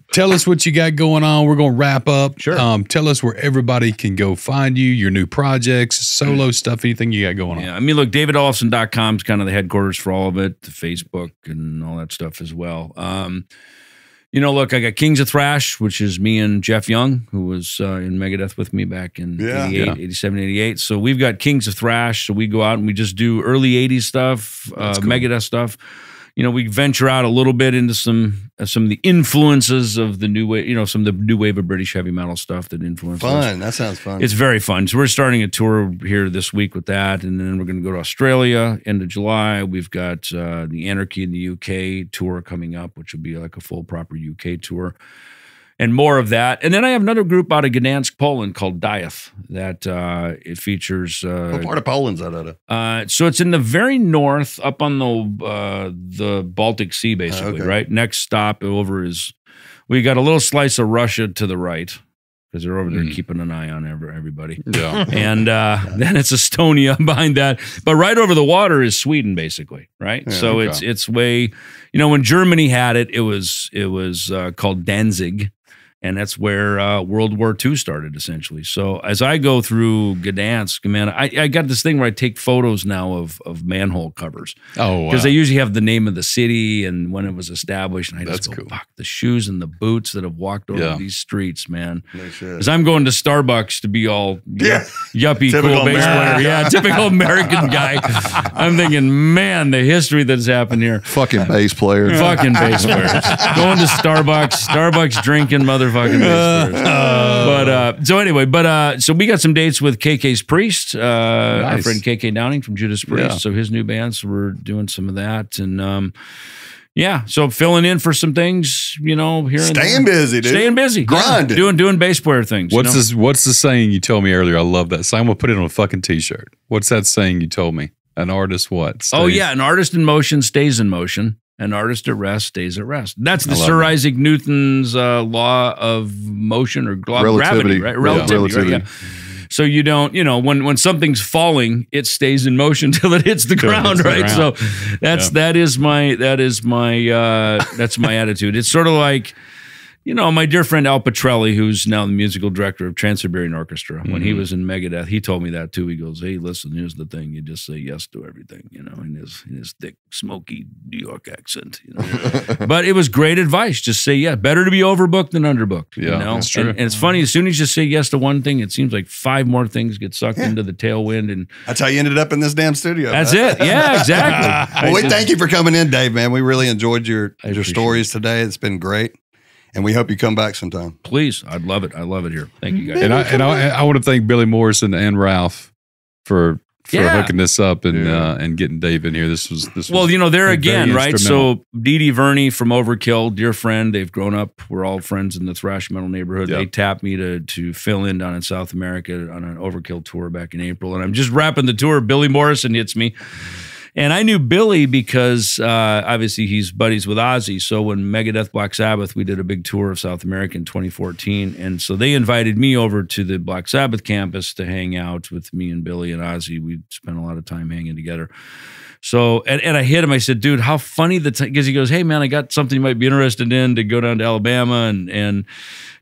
what you got going on. We're going to wrap up. Sure. Tell us where everybody can go find you, your new projects, solo stuff, anything you got going on. Yeah, I mean, look, davidellefson.com is kind of the headquarters for all of it, the Facebook and all that stuff as well. You know, look, I got Kings of Thrash, which is me and Jeff Young, who was in Megadeth with me back in 87, 88. So we've got Kings of Thrash. So we go out and we just do early 80s stuff, cool. Megadeth stuff. You know, we venture out a little bit into some of the influences of the new wave, you know, some of the new wave of British heavy metal stuff that influences us. That sounds fun. It's very fun. So we're starting a tour here this week with that, and then we're going to go to Australia end of July. We've got the Anarchy in the UK tour coming up, which will be like a full proper UK tour. And more of that. And then I have another group out of Gdansk, Poland called Dieth that it features. What part of Poland's that out of? So it's in the very north, up on the Baltic Sea, basically, right? Next stop over is, we got a little slice of Russia to the right, because they're over there keeping an eye on everybody. Yeah. And then it's Estonia behind that. But right over the water is Sweden, basically, right? Yeah, so it's way, you know, when Germany had it, it was called Danzig. And that's where World War II started, essentially. So as I go through Gdansk, man, I got this thing where I take photos now of manhole covers. Oh, wow. Because they usually have the name of the city and when it was established. And I just That's go, cool. fuck, the shoes and the boots that have walked over these streets, man. No shit. As I'm going to Starbucks to be all yuppie, Typical cool bass American. player. Yeah, typical American guy. I'm thinking, man, the history that's happened here. Fucking bass player. Fucking bass players. Going to Starbucks drinking motherfucking bass players. So we got some dates with KK's Priest, our friend KK Downing from Judas Priest. So his new band, so we're doing some of that. And so filling in for some things, you know, here and there. Staying busy, dude. Staying busy. Grinding. Doing bass player things. What's the saying you told me earlier? I love that. So I'm going to put it on a fucking t-shirt. What's that saying you told me? An artist what? Stays. An artist in motion stays in motion. An artist at rest stays at rest. That's the Sir Isaac Newton's law of motion or law of gravity, right? Relativity. Right? Yeah. So you don't, you know, when something's falling, it stays in motion till it hits the ground, right? So that is my attitude. It's sort of like, you know, my dear friend Al Petrelli, who's now the musical director of Trans-Siberian Orchestra, when he was in Megadeth, he told me that too. He goes, "Hey, listen, here's the thing: you just say yes to everything," you know, in his thick, smoky New York accent. You know? But it was great advice. Just say yes. Better to be overbooked than underbooked. Yeah, you know? that's true. And it's funny. As soon as you say yes to one thing, it seems like 5 more things get sucked into the tailwind, and that's how you ended up in this damn studio. That's it. Yeah, exactly. Well, thank you for coming in, Dave. Man, we really enjoyed your stories today. It's been great. And we hope you come back sometime. Please. I'd love it. I love it here. Thank you guys. And I want to thank Billy Morrison and Ralph for hooking this up and getting Dave in here. This was well, you know, there again, right? So Dee Verney from Overkill, dear friend, they've grown up. We're all friends in the thrash metal neighborhood. Yep. They tapped me to fill in down in South America on an Overkill tour back in April. And I'm just wrapping the tour. Billy Morrison hits me. And I knew Billy because obviously he's buddies with Ozzy. So when Megadeth, Black Sabbath, we did a big tour of South America in 2014. And so they invited me over to the Black Sabbath campus to hang out with me and Billy and Ozzy. We spent a lot of time hanging together. So, and I hit him. I said, dude, how funny because he goes, hey, man, I got something you might be interested in to go down to Alabama and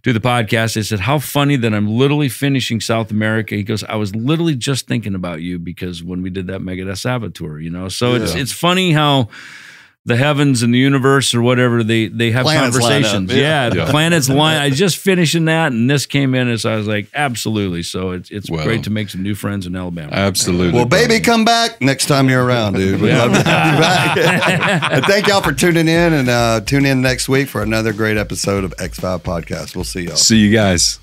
do the podcast. I said, how funny that I'm literally finishing South America. He goes, I was literally just thinking about you because when we did that Megadeth Sabbath tour, you know? So it's funny how the heavens and the universe or whatever, they have Planets conversations. line up. The planets line. I just finishing that, and this came in, and so I was like, absolutely. So it's great to make some new friends in Alabama. Absolutely. Well, baby, come back next time you're around, dude. We'd love to have you back. And thank y'all for tuning in, and tune in next week for another great episode of X5 Podcast. We'll see y'all. See you guys.